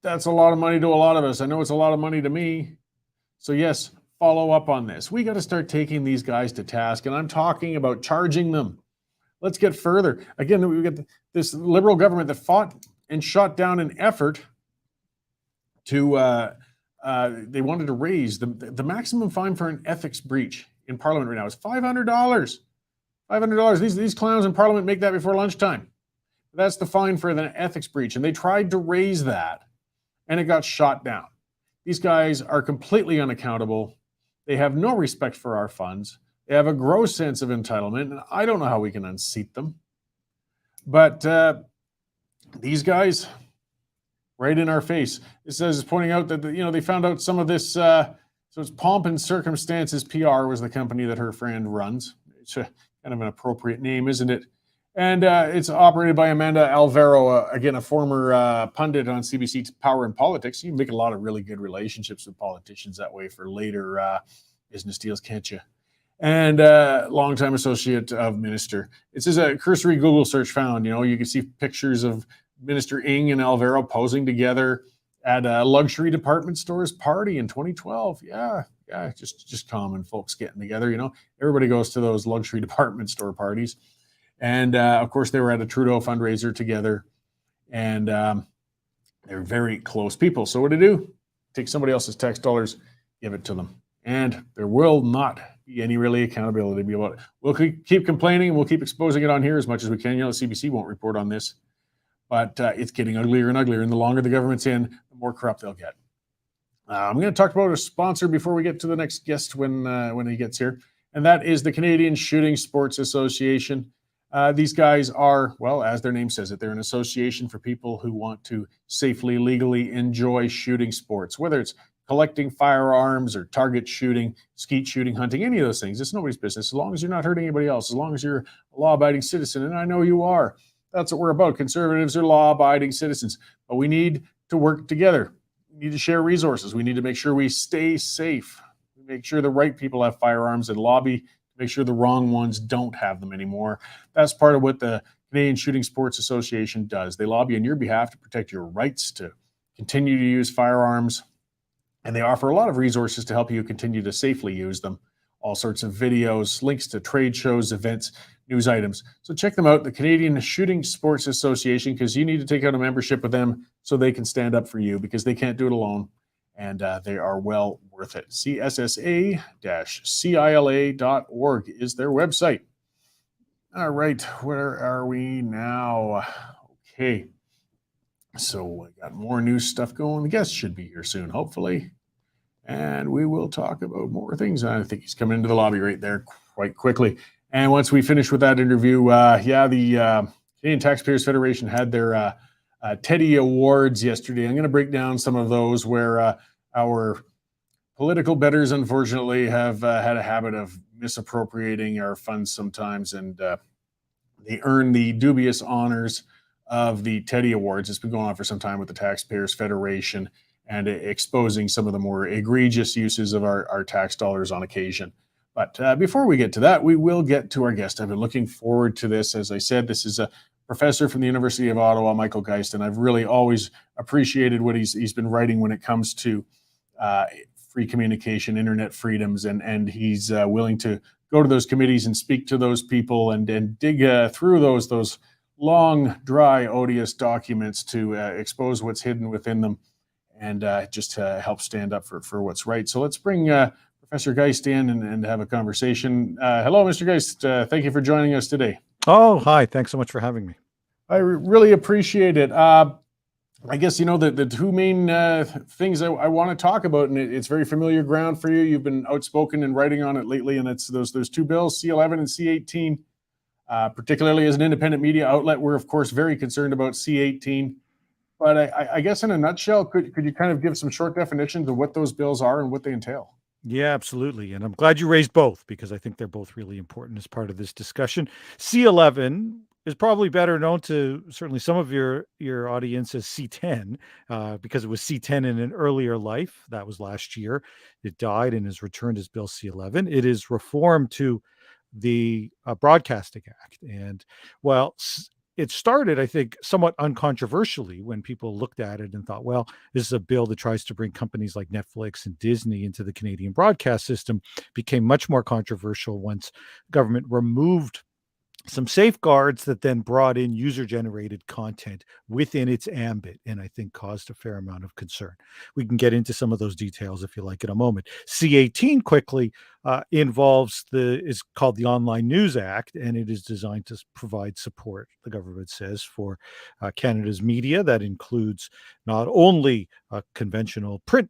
That's a lot of money to a lot of us. I know it's a lot of money to me. So yes, follow up on this. We got to start taking these guys to task. And I'm talking about charging them. Let's get further. Again, we get this Liberal government that fought and shot down an effort to, they wanted to raise the maximum fine for an ethics breach in Parliament right now is $500. $500. These clowns in Parliament make that before lunchtime. That's the fine for the ethics breach. And they tried to raise that and it got shot down. These guys are completely unaccountable. They have no respect for our funds. They have a gross sense of entitlement, and I don't know how we can unseat them. But these guys, right in our face. It says, pointing out that, they found out some of this, so it's Pomp and Circumstances PR was the company that her friend runs. It's kind of an appropriate name, isn't it? And it's operated by Amanda Alvaro, again, a former pundit on CBC Power and Politics. You can make a lot of really good relationships with politicians that way for later business deals, can't you? And longtime associate of Minister. It says a cursory Google search found, you can see pictures of Minister Ng and Alvaro posing together at a luxury department store's party in 2012. Yeah, just common folks getting together, Everybody goes to those luxury department store parties. And of course, they were at a Trudeau fundraiser together, and they're very close people. So what do? Take somebody else's tax dollars, give it to them. And there will not be any really accountability about it. We'll keep complaining and we'll keep exposing it on here as much as we can. The CBC won't report on this, but it's getting uglier and uglier. And the longer the government's in, the more corrupt they'll get. I'm going to talk about a sponsor before we get to the next guest when he gets here, and that is the Canadian Shooting Sports Association. These guys are, well, as their name says it, they're an association for people who want to safely, legally enjoy shooting sports, whether it's collecting firearms or target shooting, skeet shooting, hunting, any of those things. It's nobody's business, as long as you're not hurting anybody else, as long as you're a law-abiding citizen, and I know you are. That's what we're about. Conservatives are law-abiding citizens, but we need to work together. We need to share resources. We need to make sure we stay safe. We make sure the right people have firearms and lobby make sure the wrong ones don't have them anymore. That's part of what the Canadian Shooting Sports Association does. They lobby on your behalf to protect your rights to continue to use firearms, and they offer a lot of resources to help you continue to safely use them. All sorts of videos, links to trade shows, events, news items. So check them out, the Canadian Shooting Sports Association, because you need to take out a membership with them so they can stand up for you, because they can't do it alone. And they are well worth it. CSSA-CILA.org is their website. All right, where are we now? Okay, so I got more new stuff going. The guest should be here soon, hopefully. And we will talk about more things. I think he's coming into the lobby right there quite quickly. And once we finish with that interview, the Canadian Taxpayers Federation had their Teddy Awards yesterday. I'm going to break down some of those where our political betters, unfortunately, have had a habit of misappropriating our funds sometimes, and they earn the dubious honors of the Teddy Awards. It's been going on for some time with the Taxpayers Federation and exposing some of the more egregious uses of our tax dollars on occasion. But before we get to that, we will get to our guest. I've been looking forward to this. As I said, this is a professor from the University of Ottawa, Michael Geist, and I've really always appreciated what he's been writing when it comes to free communication, internet freedoms, and he's willing to go to those committees and speak to those people and dig through those long, dry, odious documents to expose what's hidden within them and just help stand up for what's right. So let's bring Professor Geist in and have a conversation. Hello, Mr. Geist. Thank you for joining us today. Oh, hi. Thanks so much for having me. I really appreciate it. I guess, the two main things I want to talk about, and it's very familiar ground for you. You've been outspoken and writing on it lately, and it's those two bills, C11 and C18. Particularly as an independent media outlet, we're of course very concerned about C18. But I guess in a nutshell, could you kind of give some short definitions of what those bills are and what they entail? Yeah, absolutely. And I'm glad you raised both because I think they're both really important as part of this discussion. C11 is probably better known to certainly some of your audience as C10 because it was C10 in an earlier life. That was last year. It died and is returned as Bill C11. It is reformed to the Broadcasting Act. And well, it started, I think, somewhat uncontroversially when people looked at it and thought, well, this is a bill that tries to bring companies like Netflix and Disney into the Canadian broadcast system. Became much more controversial once government removed some safeguards that then brought in user-generated content within its ambit, and I think caused a fair amount of concern. We can get into some of those details if you like in a moment. C18 quickly is called the Online News Act, and it is designed to provide support, the government says, for Canada's media. That includes not only conventional print,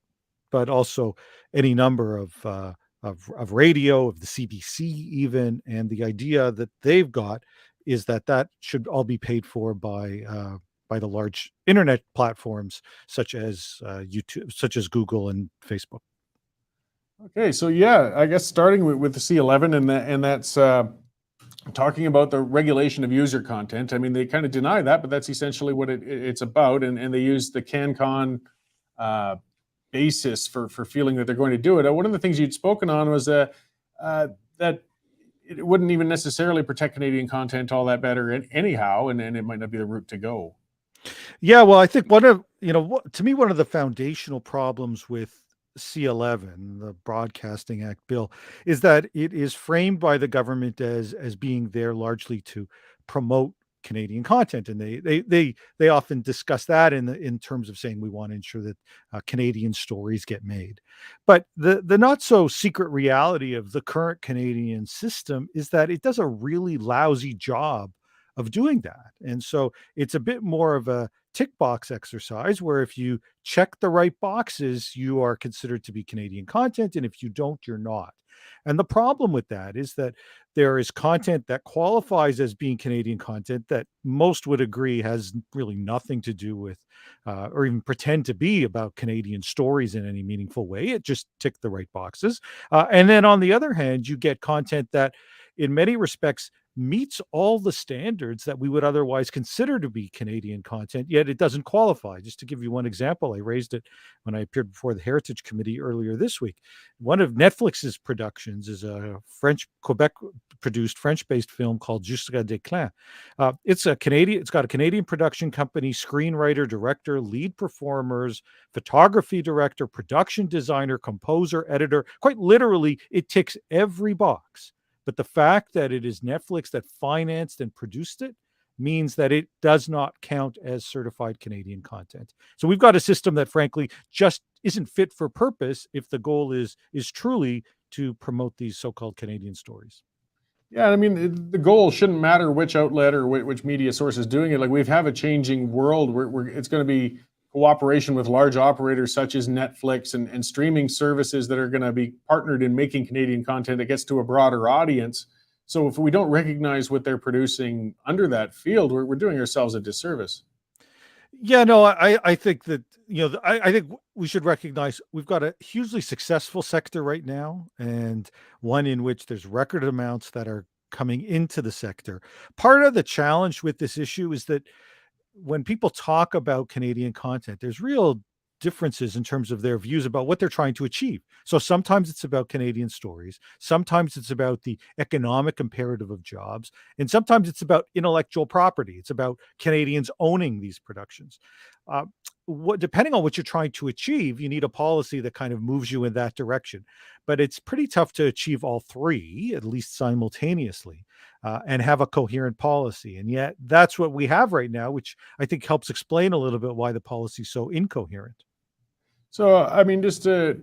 but also any number of radio, of the CBC even, and the idea that they've got is that should all be paid for by the large internet platforms such as YouTube, such as Google and Facebook. Okay, so yeah, I guess starting with the C11 and that's talking about the regulation of user content. I mean, they kind of deny that, but that's essentially what it's about, and they use the CanCon basis for feeling that they're going to do it. One of the things you'd spoken on was that it wouldn't even necessarily protect Canadian content all that better anyhow, and it might not be the route to go. Yeah, well, I think one of the foundational problems with C11, the Broadcasting Act bill, is that it is framed by the government as being there largely to promote Canadian content, and they often discuss that in terms of saying we want to ensure that Canadian stories get made. But the not so secret reality of the current Canadian system is that it does a really lousy job of doing that, and so it's a bit more of a tick box exercise where if you check the right boxes, you are considered to be Canadian content, and if you don't, you're not. And the problem with that is that there is content that qualifies as being Canadian content that most would agree has really nothing to do with or even pretend to be about Canadian stories in any meaningful way. It just ticked the right boxes. And then on the other hand, you get content that in many respects meets all the standards that we would otherwise consider to be Canadian content, yet it doesn't qualify. Just to give you one example, I raised it when I appeared before the Heritage Committee earlier this week. One of Netflix's productions is a Quebec-produced French-based film called Jusqu'à Déclin. It's got a Canadian production company, screenwriter, director, lead performers, photography director, production designer, composer, editor. Quite literally, it ticks every box. But the fact that it is Netflix that financed and produced it means that it does not count as certified Canadian content. So we've got a system that frankly just isn't fit for purpose if the goal is truly to promote these so-called Canadian stories. Yeah, I mean, the goal shouldn't matter which outlet or which media source is doing it. Like, we have a changing world where it's going to be cooperation with large operators such as Netflix and streaming services that are going to be partnered in making Canadian content that gets to a broader audience. So if we don't recognize what they're producing under that field, we're doing ourselves a disservice. Yeah, no, I think that, I think we should recognize we've got a hugely successful sector right now, and one in which there's record amounts that are coming into the sector. Part of the challenge with this issue is that when people talk about Canadian content, there's real differences in terms of their views about what they're trying to achieve. So sometimes it's about Canadian stories, sometimes it's about the economic imperative of jobs, and sometimes it's about intellectual property. It's about Canadians owning these productions. Depending on what you're trying to achieve, you need a policy that kind of moves you in that direction. But it's pretty tough to achieve all three, at least simultaneously, and have a coherent policy. And yet that's what we have right now, which I think helps explain a little bit why the policy is so incoherent. So, I mean, just to,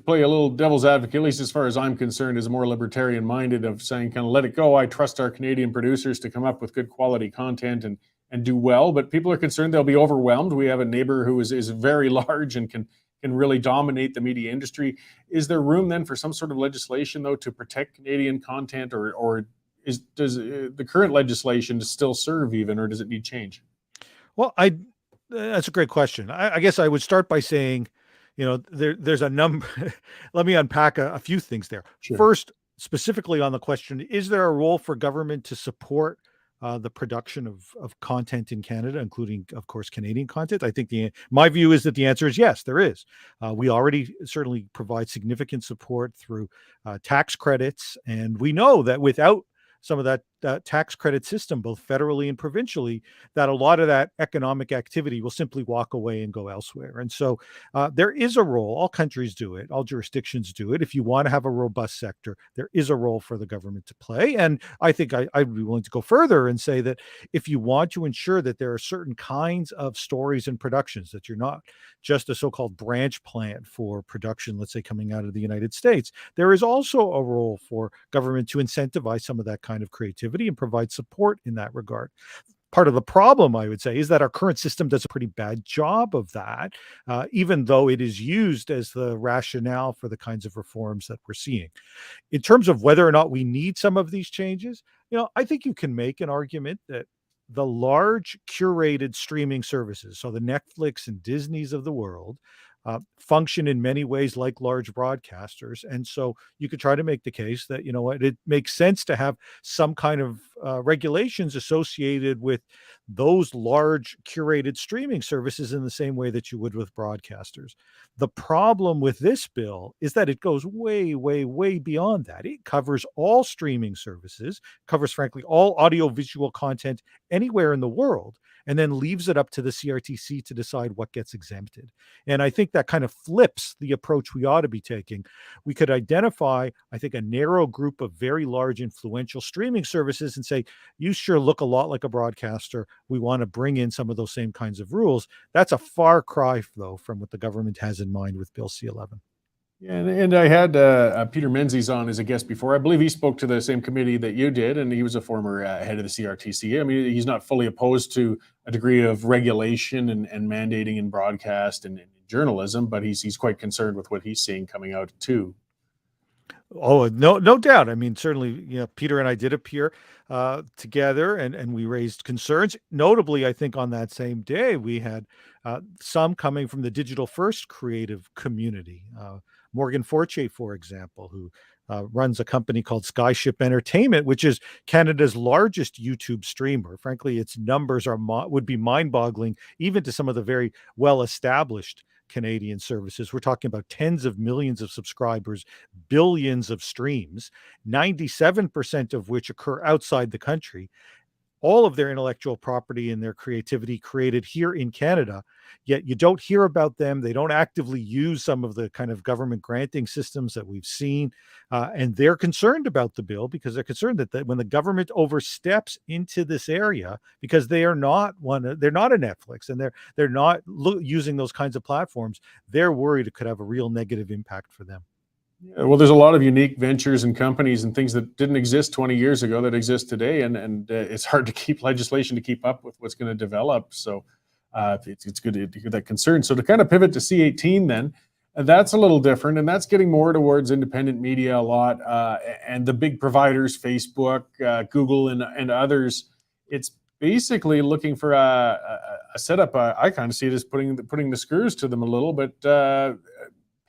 play a little devil's advocate, at least as far as I'm concerned, is more libertarian minded of saying, kind of let it go. I trust our Canadian producers to come up with good quality content and do well, but people are concerned they'll be overwhelmed. We have a neighbor who is very large and can really dominate the media industry. Is there room then for some sort of legislation, though, to protect Canadian content, or does the current legislation still serve even, or does it need change? Well, that's a great question. I guess I would start by saying, there's a number. Let me unpack a few things there. Sure. First, specifically on the question, is there a role for government to support the production of content in Canada, including, of course, Canadian content? I think my view is that the answer is yes, there is. We already certainly provide significant support through tax credits, and we know that without some of that tax credit system, both federally and provincially, that a lot of that economic activity will simply walk away and go elsewhere. And so there is a role. All countries do it. All jurisdictions do it. If you want to have a robust sector, there is a role for the government to play. And I think I'd be willing to go further and say that if you want to ensure that there are certain kinds of stories and productions, that you're not just a so-called branch plant for production, let's say coming out of the United States, there is also a role for government to incentivize some of that kind of creativity and provide support in that regard. Part of the problem, I would say, is that our current system does a pretty bad job of that, even though it is used as the rationale for the kinds of reforms that we're seeing. In terms of whether or not we need some of these changes, I think you can make an argument that the large curated streaming services, so the Netflix and Disneys of the world, function in many ways like large broadcasters. And so you could try to make the case that, it makes sense to have some kind of regulations associated with those large curated streaming services in the same way that you would with broadcasters. The problem with this bill is that it goes way, way, way beyond that. It covers all streaming services, covers, frankly, all audiovisual content anywhere in the world, and then leaves it up to the CRTC to decide what gets exempted. And I think that kind of flips the approach we ought to be taking. We could identify, I think, a narrow group of very large influential streaming services and say, you sure look a lot like a broadcaster. We want to bring in some of those same kinds of rules. That's a far cry, though, from what the government has in mind with Bill C-11. Yeah, and I had Peter Menzies on as a guest before. I believe he spoke to the same committee that you did, and he was a former head of the CRTC. I mean, he's not fully opposed to a degree of regulation and mandating in broadcast and in journalism, but he's quite concerned with what he's seeing coming out too. Oh, no doubt. I mean, certainly, Peter and I did appear together, and we raised concerns. Notably, I think on that same day, we had some coming from the digital first creative community. Morgan Fortier, for example, who runs a company called Skyship Entertainment, which is Canada's largest YouTube streamer. Frankly, its numbers would be mind-boggling, even to some of the very well-established Canadian services. We're talking about tens of millions of subscribers, billions of streams, 97% of which occur outside the country. All of their intellectual property and their creativity created here in Canada, yet you don't hear about them. They don't actively use some of the kind of government granting systems that we've seen. And they're concerned about the bill because they're concerned that when the government oversteps into this area, because they're not a Netflix and they're not using those kinds of platforms, they're worried it could have a real negative impact for them. Yeah, well, there's a lot of unique ventures and companies and things that didn't exist 20 years ago that exist today, and it's hard to keep legislation to keep up with what's going to develop. So it's good to hear that concern. So to kind of pivot to C-18 then, that's a little different, and that's getting more towards independent media a lot, and the big providers, Facebook, Google, and others. It's basically looking for a setup. I kind of see it as putting the screws to them a little, but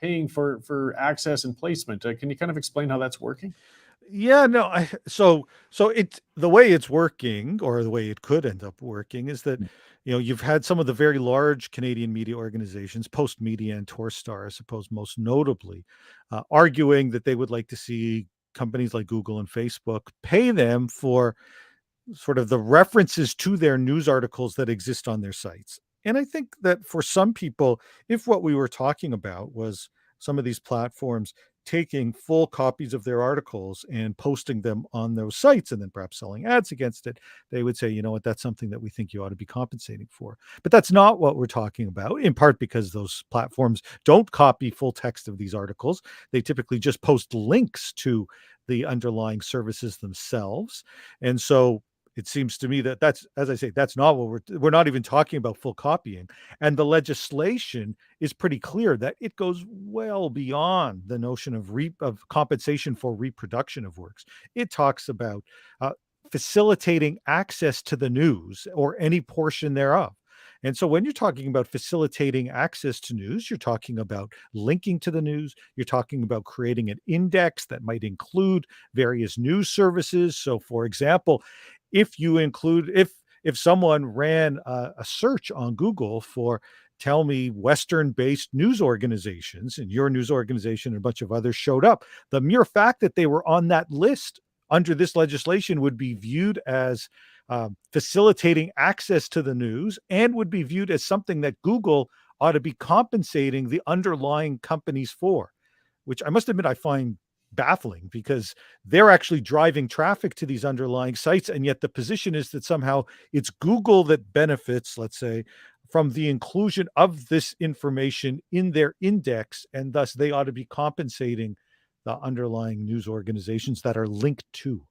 paying for access and placement. Can you kind of explain how that's working? Yeah, no, so it's the way it's working, or the way it could end up working, is that you've had some of the very large Canadian media organizations, Post Media and Torstar, I suppose, most notably, arguing that they would like to see companies like Google and Facebook pay them for sort of the references to their news articles that exist on their sites. And I think that for some people, if what we were talking about was some of these platforms taking full copies of their articles and posting them on those sites and then perhaps selling ads against it, they would say, you know what, that's something that we think you ought to be compensating for. But that's not what we're talking about, in part because those platforms don't copy full text of these articles. They typically just post links to the underlying services themselves. And so it seems to me that that's, as I say, that's not what we're not even talking about full copying. And the legislation is pretty clear that it goes well beyond the notion of compensation for reproduction of works. It talks about facilitating access to the news or any portion thereof. And so when you're talking about facilitating access to news, you're talking about linking to the news, you're talking about creating an index that might include various news services. So for example, if someone ran a search on Google for tell me Western-based news organizations, and your news organization and a bunch of others showed up, the mere fact that they were on that list under this legislation would be viewed as facilitating access to the news, and would be viewed as something that Google ought to be compensating the underlying companies for, which I must admit I find baffling, because they're actually driving traffic to these underlying sites. And yet the position is that somehow it's Google that benefits, let's say, from the inclusion of this information in their index. And thus they ought to be compensating the underlying news organizations that are linked to.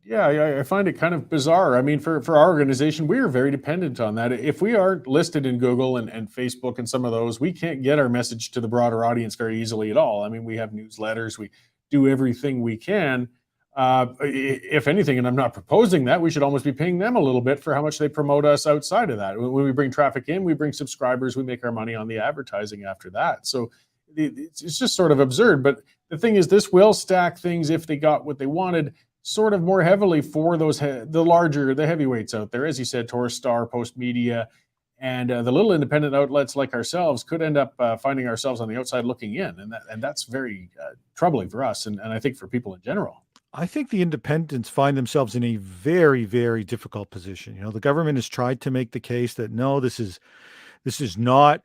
Yeah, I find it kind of bizarre. I mean, for our organization, we are very dependent on that. If we aren't listed in Google and Facebook and some of those, we can't get our message to the broader audience very easily at all. I mean, we have newsletters, we do everything we can. If anything, and I'm not proposing that, we should almost be paying them a little bit for how much they promote us outside of that. When we bring traffic in, we bring subscribers, we make our money on the advertising after that. So it's just sort of absurd. But the thing is, this will stack things, if they got what they wanted, sort of more heavily for those the heavyweights out there, as you said, Torstar, Post Media, and the little independent outlets like ourselves could end up finding ourselves on the outside looking in, and that's very troubling for us, and I think for people in general. I think the independents find themselves in a very, very difficult position. The government has tried to make the case that no, this is not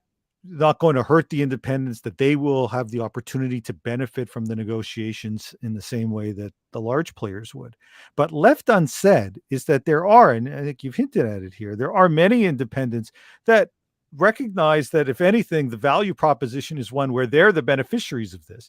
going to hurt the independents, that they will have the opportunity to benefit from the negotiations in the same way that the large players would. But left unsaid is that there are, and I think you've hinted at it here, there are many independents that recognize that, if anything, the value proposition is one where they're the beneficiaries of this.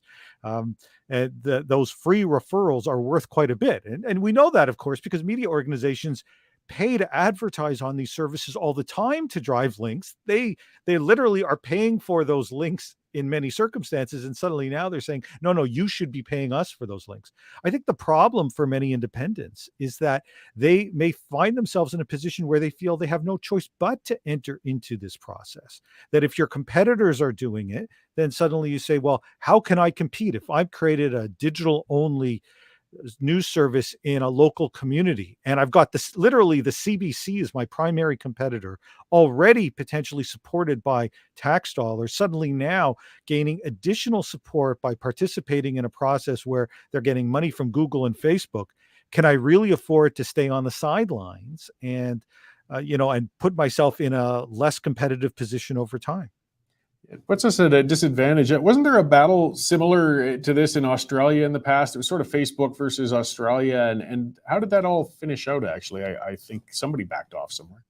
And those free referrals are worth quite a bit. And we know that, of course, because media organizations pay to advertise on these services all the time to drive links. They literally are paying for those links in many circumstances, and suddenly now they're saying, no, you should be paying us for those links. I think the problem for many independents is that they may find themselves in a position where they feel they have no choice but to enter into this process. That if your competitors are doing it, then suddenly you say, well, how can I compete if I've created a digital only news service in a local community, and I've got this, literally the CBC is my primary competitor, already potentially supported by tax dollars, suddenly now gaining additional support by participating in a process where they're getting money from Google and Facebook. Can I really afford to stay on the sidelines and and put myself in a less competitive position over time? It puts us at a disadvantage. Wasn't there a battle similar to this in Australia in the past? It was sort of Facebook versus Australia. And how did that all finish out, actually? I think somebody backed off somewhere.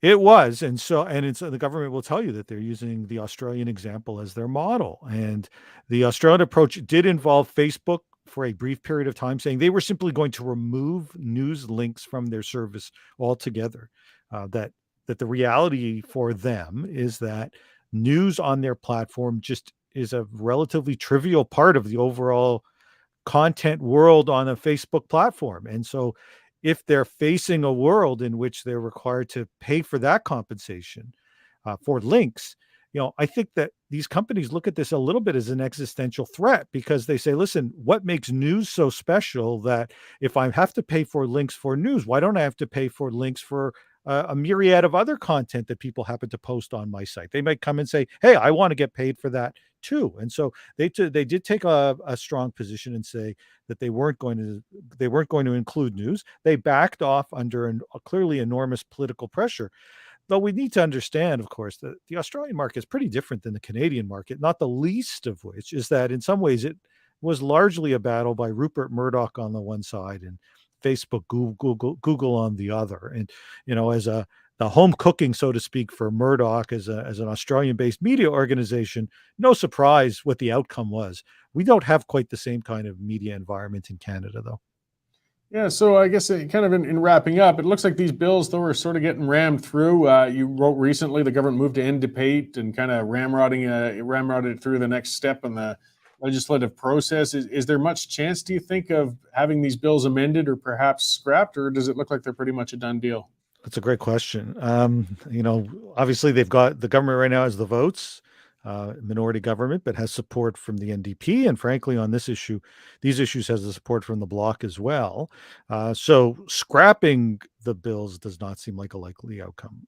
It was. And the government will tell you that they're using the Australian example as their model. And the Australian approach did involve Facebook for a brief period of time, saying they were simply going to remove news links from their service altogether. That the reality for them is that news on their platform just is a relatively trivial part of the overall content world on a Facebook platform. And so if they're facing a world in which they're required to pay for that compensation for links, I think that these companies look at this a little bit as an existential threat, because they say, listen, what makes news so special that if I have to pay for links for news, why don't I have to pay for links for a myriad of other content that people happen to post on my site? They might come and say, hey, I want to get paid for that too. And so they did take a strong position and say that they weren't going to include news. They backed off under a clearly enormous political pressure. Though we need to understand, of course, that the Australian market is pretty different than the Canadian market, not the least of which is that in some ways it was largely a battle by Rupert Murdoch on the one side and Facebook, Google on the other. And, as the home cooking, so to speak, for Murdoch as an Australian-based media organization, no surprise what the outcome was. We don't have quite the same kind of media environment in Canada, though. Yeah, so I guess kind of in wrapping up, it looks like these bills, though, are sort of getting rammed through. You wrote recently the government moved to end debate and kind of ramrodded it through the next step in the legislative process. Is there much chance, do you think, of having these bills amended or perhaps scrapped, or does it look like they're pretty much a done deal? That's a great question. Obviously they've got the government right now has the votes, minority government, but has support from the NDP. And frankly, on these issues has the support from the Bloc as well. So scrapping the bills does not seem like a likely outcome.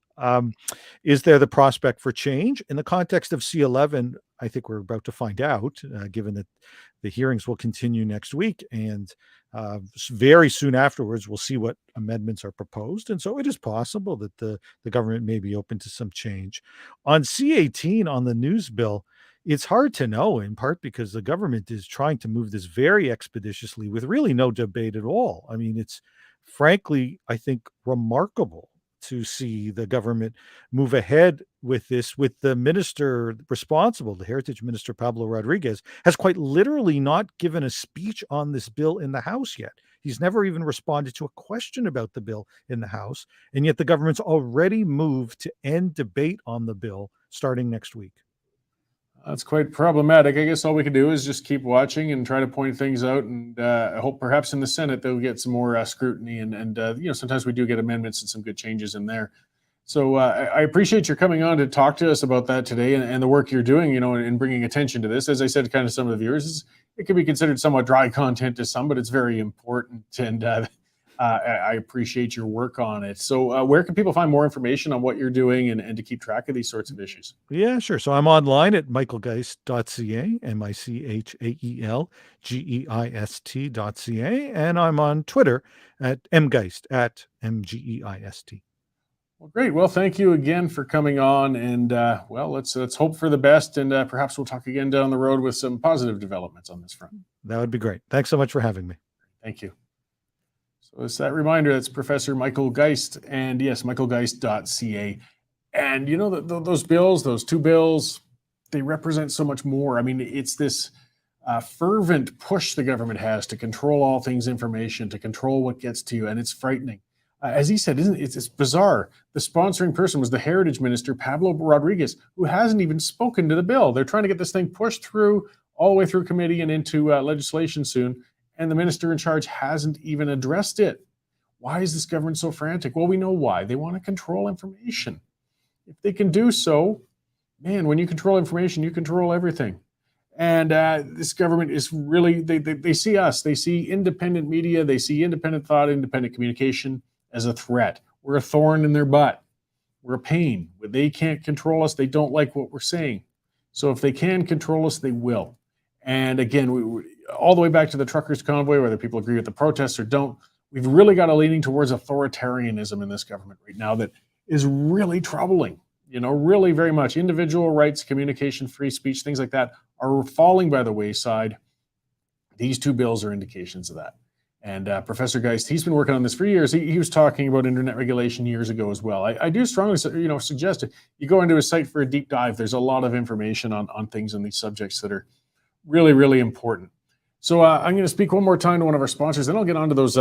Is there the prospect for change? In the context of C11, I think we're about to find out, given that the hearings will continue next week. And very soon afterwards, we'll see what amendments are proposed. And so it is possible that the government may be open to some change. On C18, on the news bill, it's hard to know, in part because the government is trying to move this very expeditiously with really no debate at all. I mean, it's frankly, I think, remarkable to see the government move ahead with this, with the minister responsible, the Heritage Minister, Pablo Rodriguez, has quite literally not given a speech on this bill in the House yet. He's never even responded to a question about the bill in the House. And yet the government's already moved to end debate on the bill starting next week. That's quite problematic. I guess all we can do is just keep watching and try to point things out, and I hope perhaps in the Senate they'll get some more scrutiny. And sometimes we do get amendments and some good changes in there. So I appreciate your coming on to talk to us about that today and the work you're doing, in bringing attention to this. As I said to kind of some of the viewers, it can be considered somewhat dry content to some, but it's very important. And I appreciate your work on it. So where can people find more information on what you're doing and to keep track of these sorts of issues? Yeah, sure. So I'm online at michaelgeist.ca, MICHAELGEIST.ca, and I'm on Twitter at mgeist, at MGEIST. Well, great. Well, thank you again for coming on, and let's hope for the best, and perhaps we'll talk again down the road with some positive developments on this front. That would be great. Thanks so much for having me. Thank you. So it's that reminder, that's Professor Michael Geist, and yes, michaelgeist.ca. And those bills, those two bills, they represent so much more. I mean, it's this fervent push the government has to control all things information, to control what gets to you, and it's frightening. As he said, it's bizarre. The sponsoring person was the Heritage Minister, Pablo Rodriguez, who hasn't even spoken to the bill. They're trying to get this thing pushed through, all the way through committee and into legislation soon, and the minister in charge hasn't even addressed it. Why is this government so frantic? Well, we know why. They want to control information. If they can do so, man, when you control information, you control everything. And this government is really, they see us. They see independent media. They see independent thought, independent communication as a threat. We're a thorn in their butt. We're a pain. They can't control us. They don't like what we're saying. So if they can control us, they will. And again, we all the way back to the truckers' convoy, whether people agree with the protests or don't, we've really got a leaning towards authoritarianism in this government right now that is really troubling. Really very much. Individual rights, communication, free speech, things like that are falling by the wayside. These two bills are indications of that. And Professor Geist, he's been working on this for years. He was talking about internet regulation years ago as well. I do strongly, suggest it. You go into his site for a deep dive. There's a lot of information on things on these subjects that are really, really important. So I'm going to speak one more time to one of our sponsors, then I'll get on to those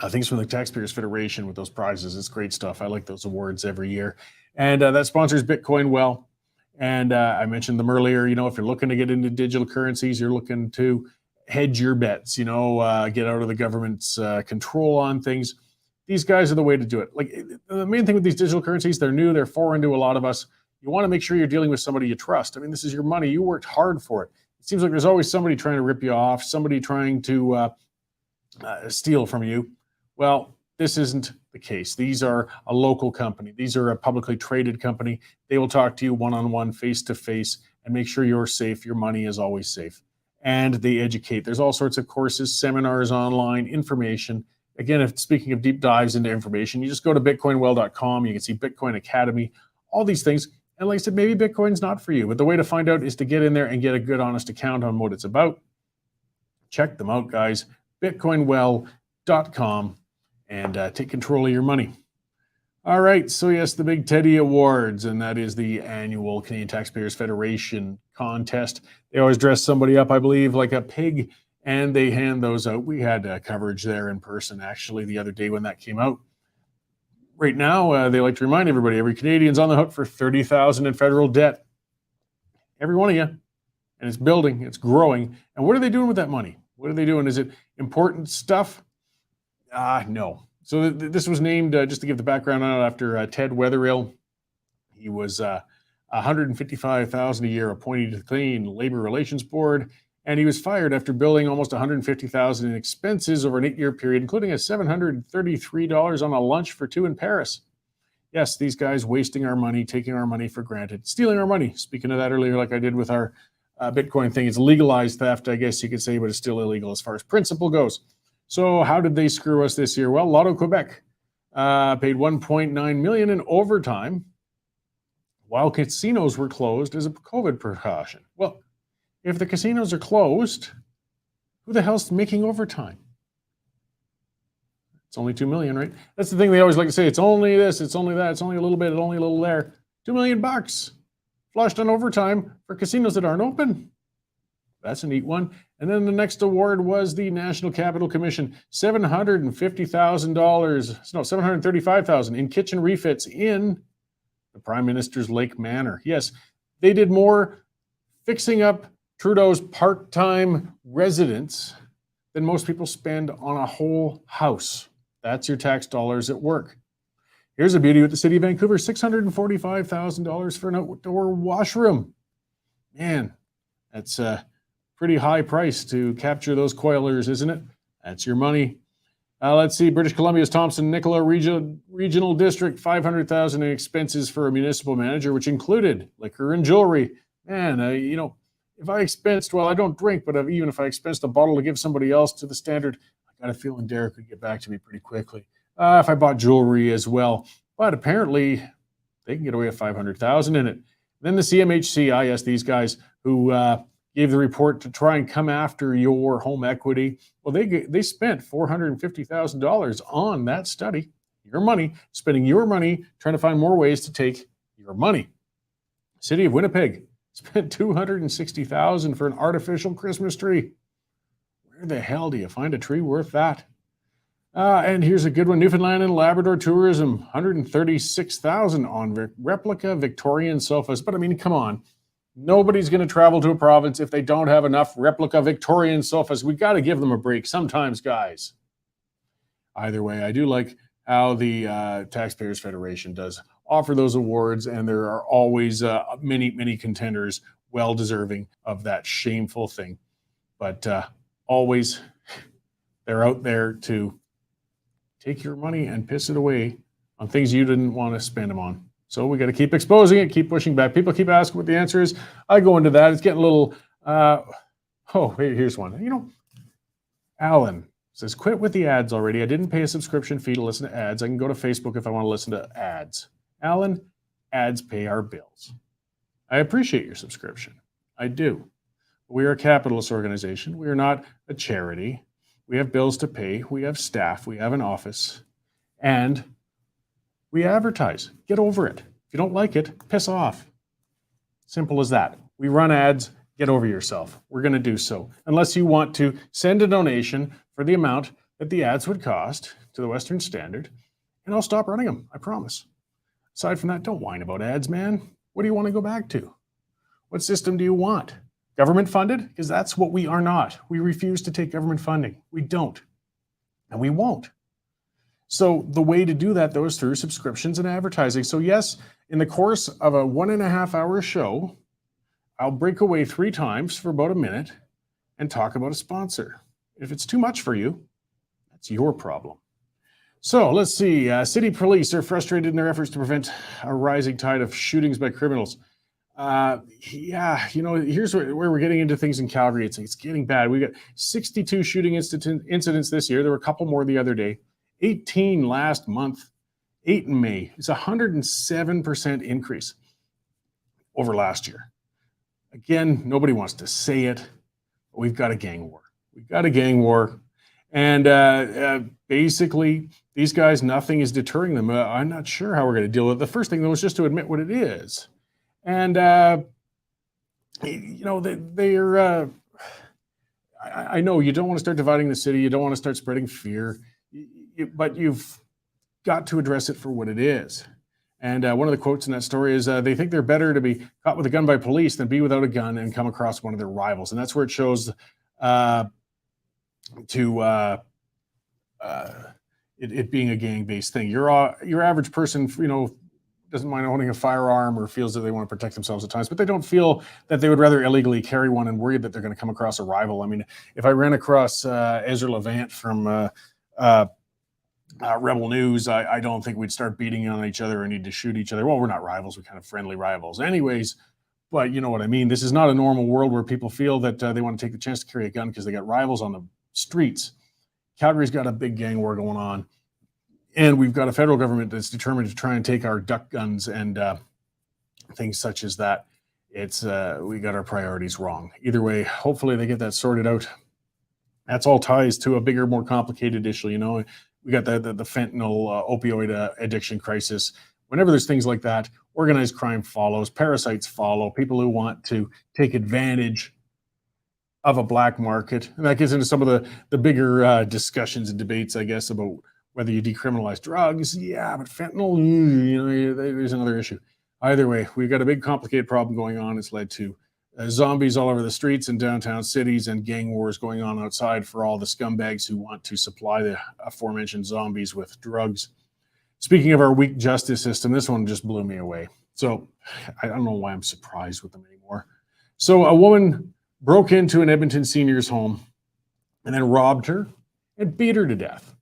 things from the Taxpayers Federation with those prizes. It's great stuff. I like those awards every year. And that sponsors Bitcoin well. And I mentioned them earlier. If you're looking to get into digital currencies, you're looking to hedge your bets, get out of the government's control on things. These guys are the way to do it. Like, the main thing with these digital currencies, they're new, they're foreign to a lot of us. you want to make sure you're dealing with somebody you trust. I mean, this is your money. You worked hard for it. It seems like there's always somebody trying to rip you off, somebody trying to steal from you. Well, this isn't the case. These are a local company. These are a publicly traded company. They will talk to you one-on-one, face-to-face, and make sure you're safe. Your money is always safe. And they educate. There's all sorts of courses, seminars online, information. Again, speaking of deep dives into information, you just go to bitcoinwell.com. You can see Bitcoin Academy, all these things. And like I said, maybe Bitcoin's not for you, but the way to find out is to get in there and get a good, honest account on what it's about. Check them out, guys. bitcoinwell.com, and take control of your money. All right, so yes, the Big Teddy Awards, and that is the annual Canadian Taxpayers Federation contest. They always dress somebody up, I believe, like a pig, and they hand those out. We had coverage there in person, actually, the other day when that came out. Right now, they like to remind everybody, every Canadian's on the hook for $30,000 in federal debt. Every one of you. And it's building, it's growing. And what are they doing with that money? What are they doing? Is it important stuff? No. So this was named, just to give the background on it, after Ted Weatherill. He was $155,000 a year appointed to the Canadian Labor Relations Board, and he was fired after billing almost $150,000 in expenses over an 8-year period, including a $733 on a lunch for two in Paris. Yes, these guys wasting our money, taking our money for granted, stealing our money. Speaking of that earlier, like I did with our Bitcoin thing, it's legalized theft, I guess you could say, but it's still illegal as far as principle goes. So how did they screw us this year? Well, Lotto Quebec paid $1.9 million in overtime while casinos were closed as a COVID precaution. Well, if the casinos are closed, who the hell's making overtime? It's only $2 million, right? That's the thing they always like to say. It's only this, it's only that, it's only a little bit, it's only a little there. $2 million flushed on overtime for casinos that aren't open. That's a neat one. And then the next award was the National Capital Commission, $735,000 in kitchen refits in the Prime Minister's Lake Manor. Yes, they did more fixing up Trudeau's part-time residence than most people spend on a whole house. That's your tax dollars at work. Here's a beauty with the City of Vancouver, $645,000 for an outdoor washroom. Man, that's a pretty high price to capture those coilers, isn't it? That's your money. Let's see, British Columbia's Thompson-Nicola Regional District, $500,000 in expenses for a municipal manager, which included liquor and jewelry. Man, if I expensed, well, I don't drink, but even if I expensed a bottle to give somebody else to the standard, I got a feeling Derek would get back to me pretty quickly. If I bought jewelry as well. But apparently, they can get away with $500,000 in it. Then the CMHC, yes, these guys who gave the report to try and come after your home equity. Well, they spent $450,000 on that study. Your money, spending your money, trying to find more ways to take your money. City of Winnipeg spent $260,000 for an artificial Christmas tree. Where the hell do you find a tree worth that? And here's a good one. Newfoundland and Labrador Tourism, $136,000 on replica Victorian sofas. But I mean, come on. Nobody's going to travel to a province if they don't have enough replica Victorian sofas. We got to give them a break sometimes, guys. Either way, I do like how the Taxpayers Federation does offer those awards, and there are always many, many contenders well deserving of that shameful thing. But always, they're out there to take your money and piss it away on things you didn't want to spend them on. So we got to keep exposing it, keep pushing back. People keep asking what the answer is. I go into that. It's getting a little, here's one. Alan says, quit with the ads already. I didn't pay a subscription fee to listen to ads. I can go to Facebook if I want to listen to ads. Alan, ads pay our bills. I appreciate your subscription. I do. We are a capitalist organization. We are not a charity. We have bills to pay. We have staff. We have an office. And we advertise. Get over it. If you don't like it, piss off. Simple as that. We run ads. Get over yourself. We're going to do so. Unless you want to send a donation for the amount that the ads would cost to the Western Standard, and I'll stop running them. I promise. Aside from that, don't whine about ads, man. What do you want to go back to? What system do you want? Government funded? Because that's what we are not. We refuse to take government funding. We don't. And we won't. So the way to do that, though, is through subscriptions and advertising. So yes, in the course of a 1.5 hour show, I'll break away 3 times for about a minute and talk about a sponsor. If it's too much for you, that's your problem. So let's see. City police are frustrated in their efforts to prevent a rising tide of shootings by criminals. Yeah, here's where we're getting into things in Calgary. It's getting bad. We got 62 shooting incidents this year. There were a couple more the other day. 18 last month, 8 in May. It's a 107% increase over last year. Again, nobody wants to say it, but we've got a gang war. We've got a gang war. And basically, these guys, nothing is deterring them. I'm not sure how we're going to deal with it. The first thing, though, is just to admit what it is. And, I know you don't want to start dividing the city. You don't want to start spreading fear. But you've got to address it for what it is. And one of the quotes in that story is, they think they're better to be caught with a gun by police than be without a gun and come across one of their rivals. And that's where it shows it being a gang-based thing. Your average person, doesn't mind owning a firearm or feels that they want to protect themselves at times, but they don't feel that they would rather illegally carry one and worry that they're going to come across a rival. I mean, if I ran across Ezra Levant from Rebel News, I don't think we'd start beating on each other or need to shoot each other. Well, we're not rivals. We're kind of friendly rivals anyways, but you know what I mean? This is not a normal world where people feel that they want to take the chance to carry a gun because they got rivals on the streets. Calgary's got a big gang war going on. And we've got a federal government that's determined to try and take our duck guns and things such as that. We got our priorities wrong. Either way, hopefully they get that sorted out. That's all ties to a bigger, more complicated issue. We got the fentanyl opioid addiction crisis. Whenever there's things like that, organized crime follows, parasites follow, people who want to take advantage of a black market. And that gets into some of the bigger discussions and debates, I guess, about whether you decriminalize drugs. Yeah, but fentanyl, there's another issue. Either way, we've got a big complicated problem going on. It's led to zombies all over the streets in downtown cities and gang wars going on outside for all the scumbags who want to supply the aforementioned zombies with drugs. Speaking of our weak justice system, this one just blew me away. So I don't know why I'm surprised with them anymore. So a woman broke into an Edmonton senior's home and then robbed her and beat her to death.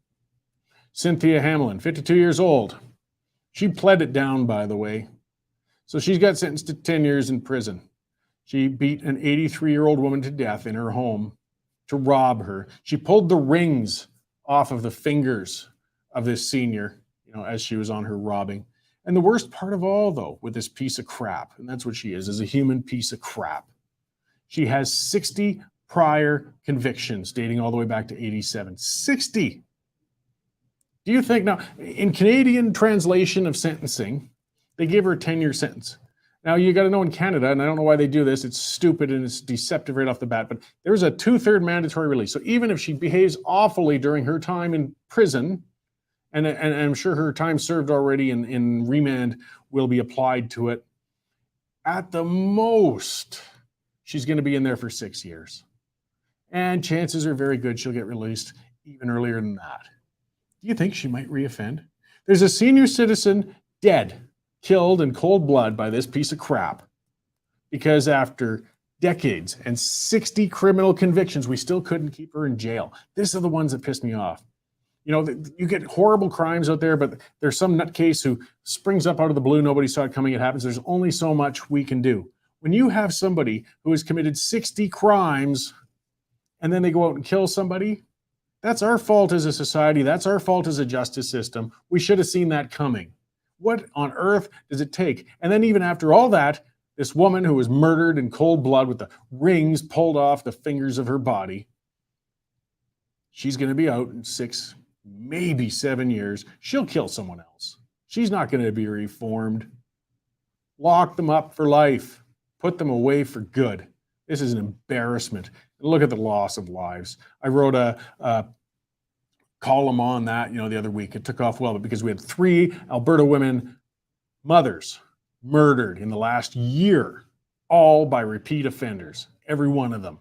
Cynthia Hamlin, 52 years old. She pled it down, by the way. So she's got sentenced to 10 years in prison. She beat an 83-year-old woman to death in her home to rob her. She pulled the rings off of the fingers of this senior, as she was on her robbing. And the worst part of all, though, with this piece of crap, and that's what she is a human piece of crap. She has 60 prior convictions dating all the way back to 87. 60! Do you think now, in Canadian translation of sentencing, they gave her a 10-year sentence. Now, you got to know in Canada, and I don't know why they do this, it's stupid and it's deceptive right off the bat, but there's a 2/3 mandatory release. So even if she behaves awfully during her time in prison, and I'm sure her time served already in remand will be applied to it, at the most, she's going to be in there for 6 years. And chances are very good she'll get released even earlier than that. Do you think she might reoffend? There's a senior citizen dead, killed in cold blood by this piece of crap. Because after decades and 60 criminal convictions, we still couldn't keep her in jail. These are the ones that piss me off. You get horrible crimes out there, but there's some nutcase who springs up out of the blue. Nobody saw it coming. It happens. There's only so much we can do. When you have somebody who has committed 60 crimes and then they go out and kill somebody, that's our fault as a society. That's our fault as a justice system. We should have seen that coming. What on earth does it take? And then even after all that, this woman who was murdered in cold blood with the rings pulled off the fingers of her body, she's going to be out in 6, maybe 7 years. She'll kill someone else. She's not going to be reformed. Lock them up for life. Put them away for good. This is an embarrassment. Look at the loss of lives. I wrote a column on that, the other week. It took off well, but because we had 3 Alberta women, mothers, murdered in the last year, all by repeat offenders. Every one of them.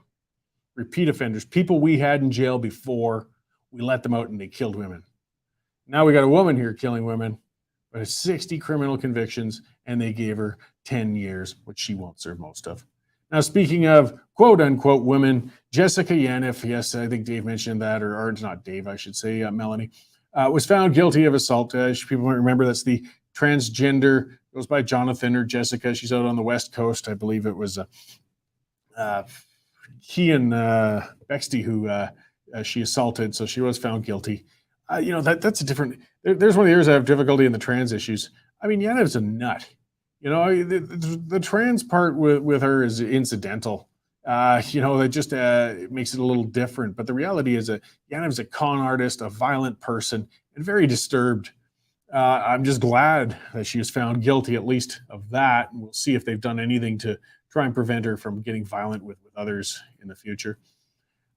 Repeat offenders. People we had in jail before, we let them out and they killed women. Now we got a woman here killing women, but it's 60 criminal convictions, and they gave her 10 years, which she won't serve most of. Now, speaking of quote-unquote women, Jessica Yaniv, yes, I think Dave mentioned that, or not Dave, I should say, Melanie, was found guilty of assault. People might remember that's the transgender, goes by Jonathan or Jessica. She's out on the West Coast. I believe it was Kian Bexty who she assaulted, so she was found guilty. That's a different. There's one of the areas I have difficulty in the trans issues. I mean, Yaniv's a nut. The trans part with her is incidental. That just it makes it a little different. But the reality is that Yaniv's a con artist, a violent person, and very disturbed. I'm just glad that she was found guilty, at least of that. And we'll see if they've done anything to try and prevent her from getting violent with others in the future.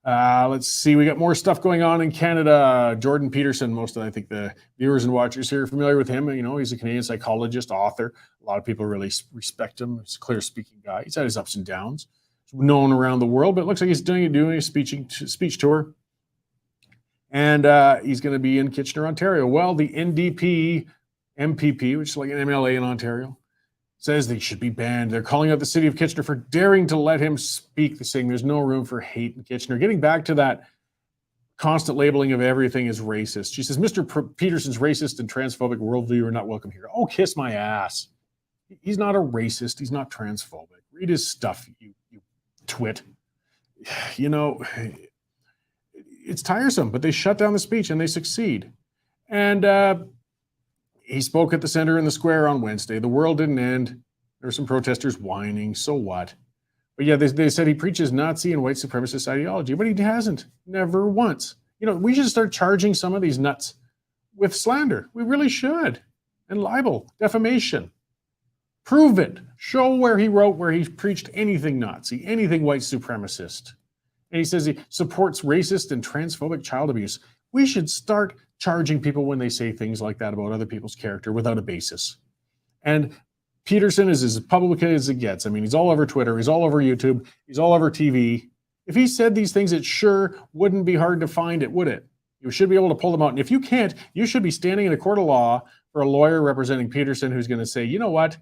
Let's see. We got more stuff going on in Canada. Jordan Peterson, most of, I think, the viewers and watchers here are familiar with him. He's a Canadian psychologist, author. A lot of people really respect him. He's a clear-speaking guy. He's had his ups and downs. He's known around the world, but it looks like he's doing a speech tour. And he's going to be in Kitchener, Ontario. Well, the NDP MPP, which is like an MLA in Ontario, says they should be banned. They're calling out the city of Kitchener for daring to let him speak. They're saying there's no room for hate in Kitchener. Getting back to that constant labeling of everything as racist. She says, Mr. Peterson's racist and transphobic worldview are not welcome here. Oh, kiss my ass. He's not a racist. He's not transphobic. Read his stuff, you twit. It's tiresome, but they shut down the speech and they succeed. And he spoke at the center in the square on Wednesday. The world didn't end. There were some protesters whining. So what? But yeah, they said he preaches Nazi and white supremacist ideology, but he hasn't. Never once. We should start charging some of these nuts with slander. We really should. And libel, defamation. Prove it. Show where he wrote, where he preached anything Nazi, anything white supremacist. And he says he supports racist and transphobic child abuse. We should start charging people when they say things like that about other people's character without a basis. And Peterson is as public as it gets. I mean, he's all over Twitter. He's all over YouTube. He's all over TV. If he said these things, it sure wouldn't be hard to find it, would it? You should be able to pull them out. And if you can't, you should be standing in a court of law for a lawyer representing Peterson who's going to say, you know what?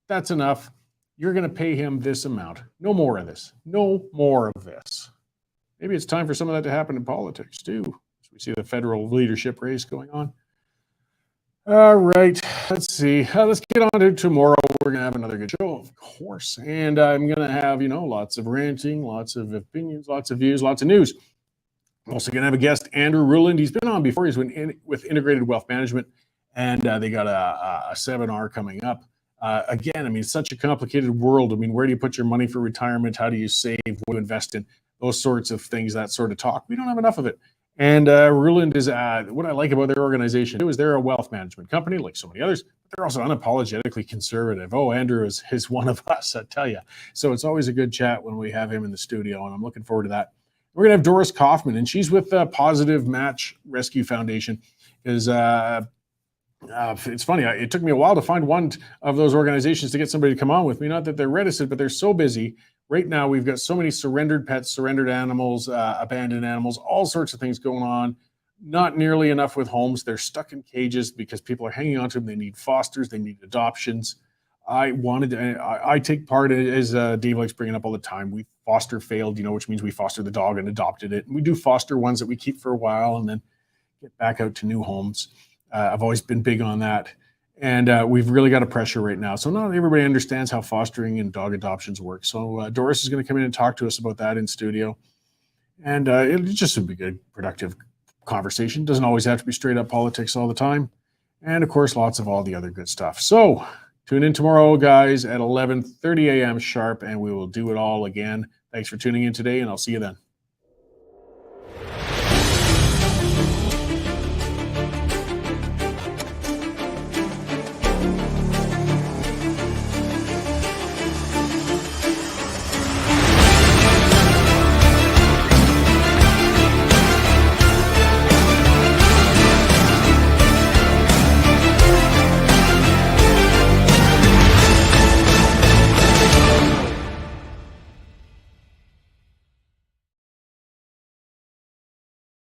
That's enough. You're going to pay him this amount. No more of this. No more of this. Maybe it's time for some of that to happen in politics too. We see the federal leadership race going on. All right, let's see. Let's get on to tomorrow. We're going to have another good show, of course. And I'm going to have, lots of ranting, lots of opinions, lots of views, lots of news. I'm also going to have a guest, Andrew Ruland. He's been on before. He's been with Integrated Wealth Management, and they got a seminar coming up. Again, it's such a complicated world. Where do you put your money for retirement? How do you save? What do you invest in? Those sorts of things, that sort of talk. We don't have enough of it. And Ruland is, what I like about their organization too is they're a wealth management company like so many others, but they're also unapologetically conservative. Oh, Andrew is one of us, I tell you. So it's always a good chat when we have him in the studio, and I'm looking forward to that. We're going to have Doris Kaufman, and she's with the Positive Match Rescue Foundation. It's funny, it took me a while to find one of those organizations to get somebody to come on with me. Not that they're reticent, but they're so busy. Right now, we've got so many surrendered pets, surrendered animals, abandoned animals, all sorts of things going on. Not nearly enough with homes. They're stuck in cages because people are hanging on to them. They need fosters. They need adoptions. I take part, as Dave likes bringing up all the time. We foster failed, which means we foster the dog and adopted it. And we do foster ones that we keep for a while and then get back out to new homes. I've always been big on that. And we've really got a pressure right now. So not everybody understands how fostering and dog adoptions work. So Doris is going to come in and talk to us about that in studio. And it just would be a good, productive conversation. Doesn't always have to be straight up politics all the time. And of course, lots of all the other good stuff. So tune in tomorrow, guys, at 11:30 a.m. sharp, and we will do it all again. Thanks for tuning in today, and I'll see you then.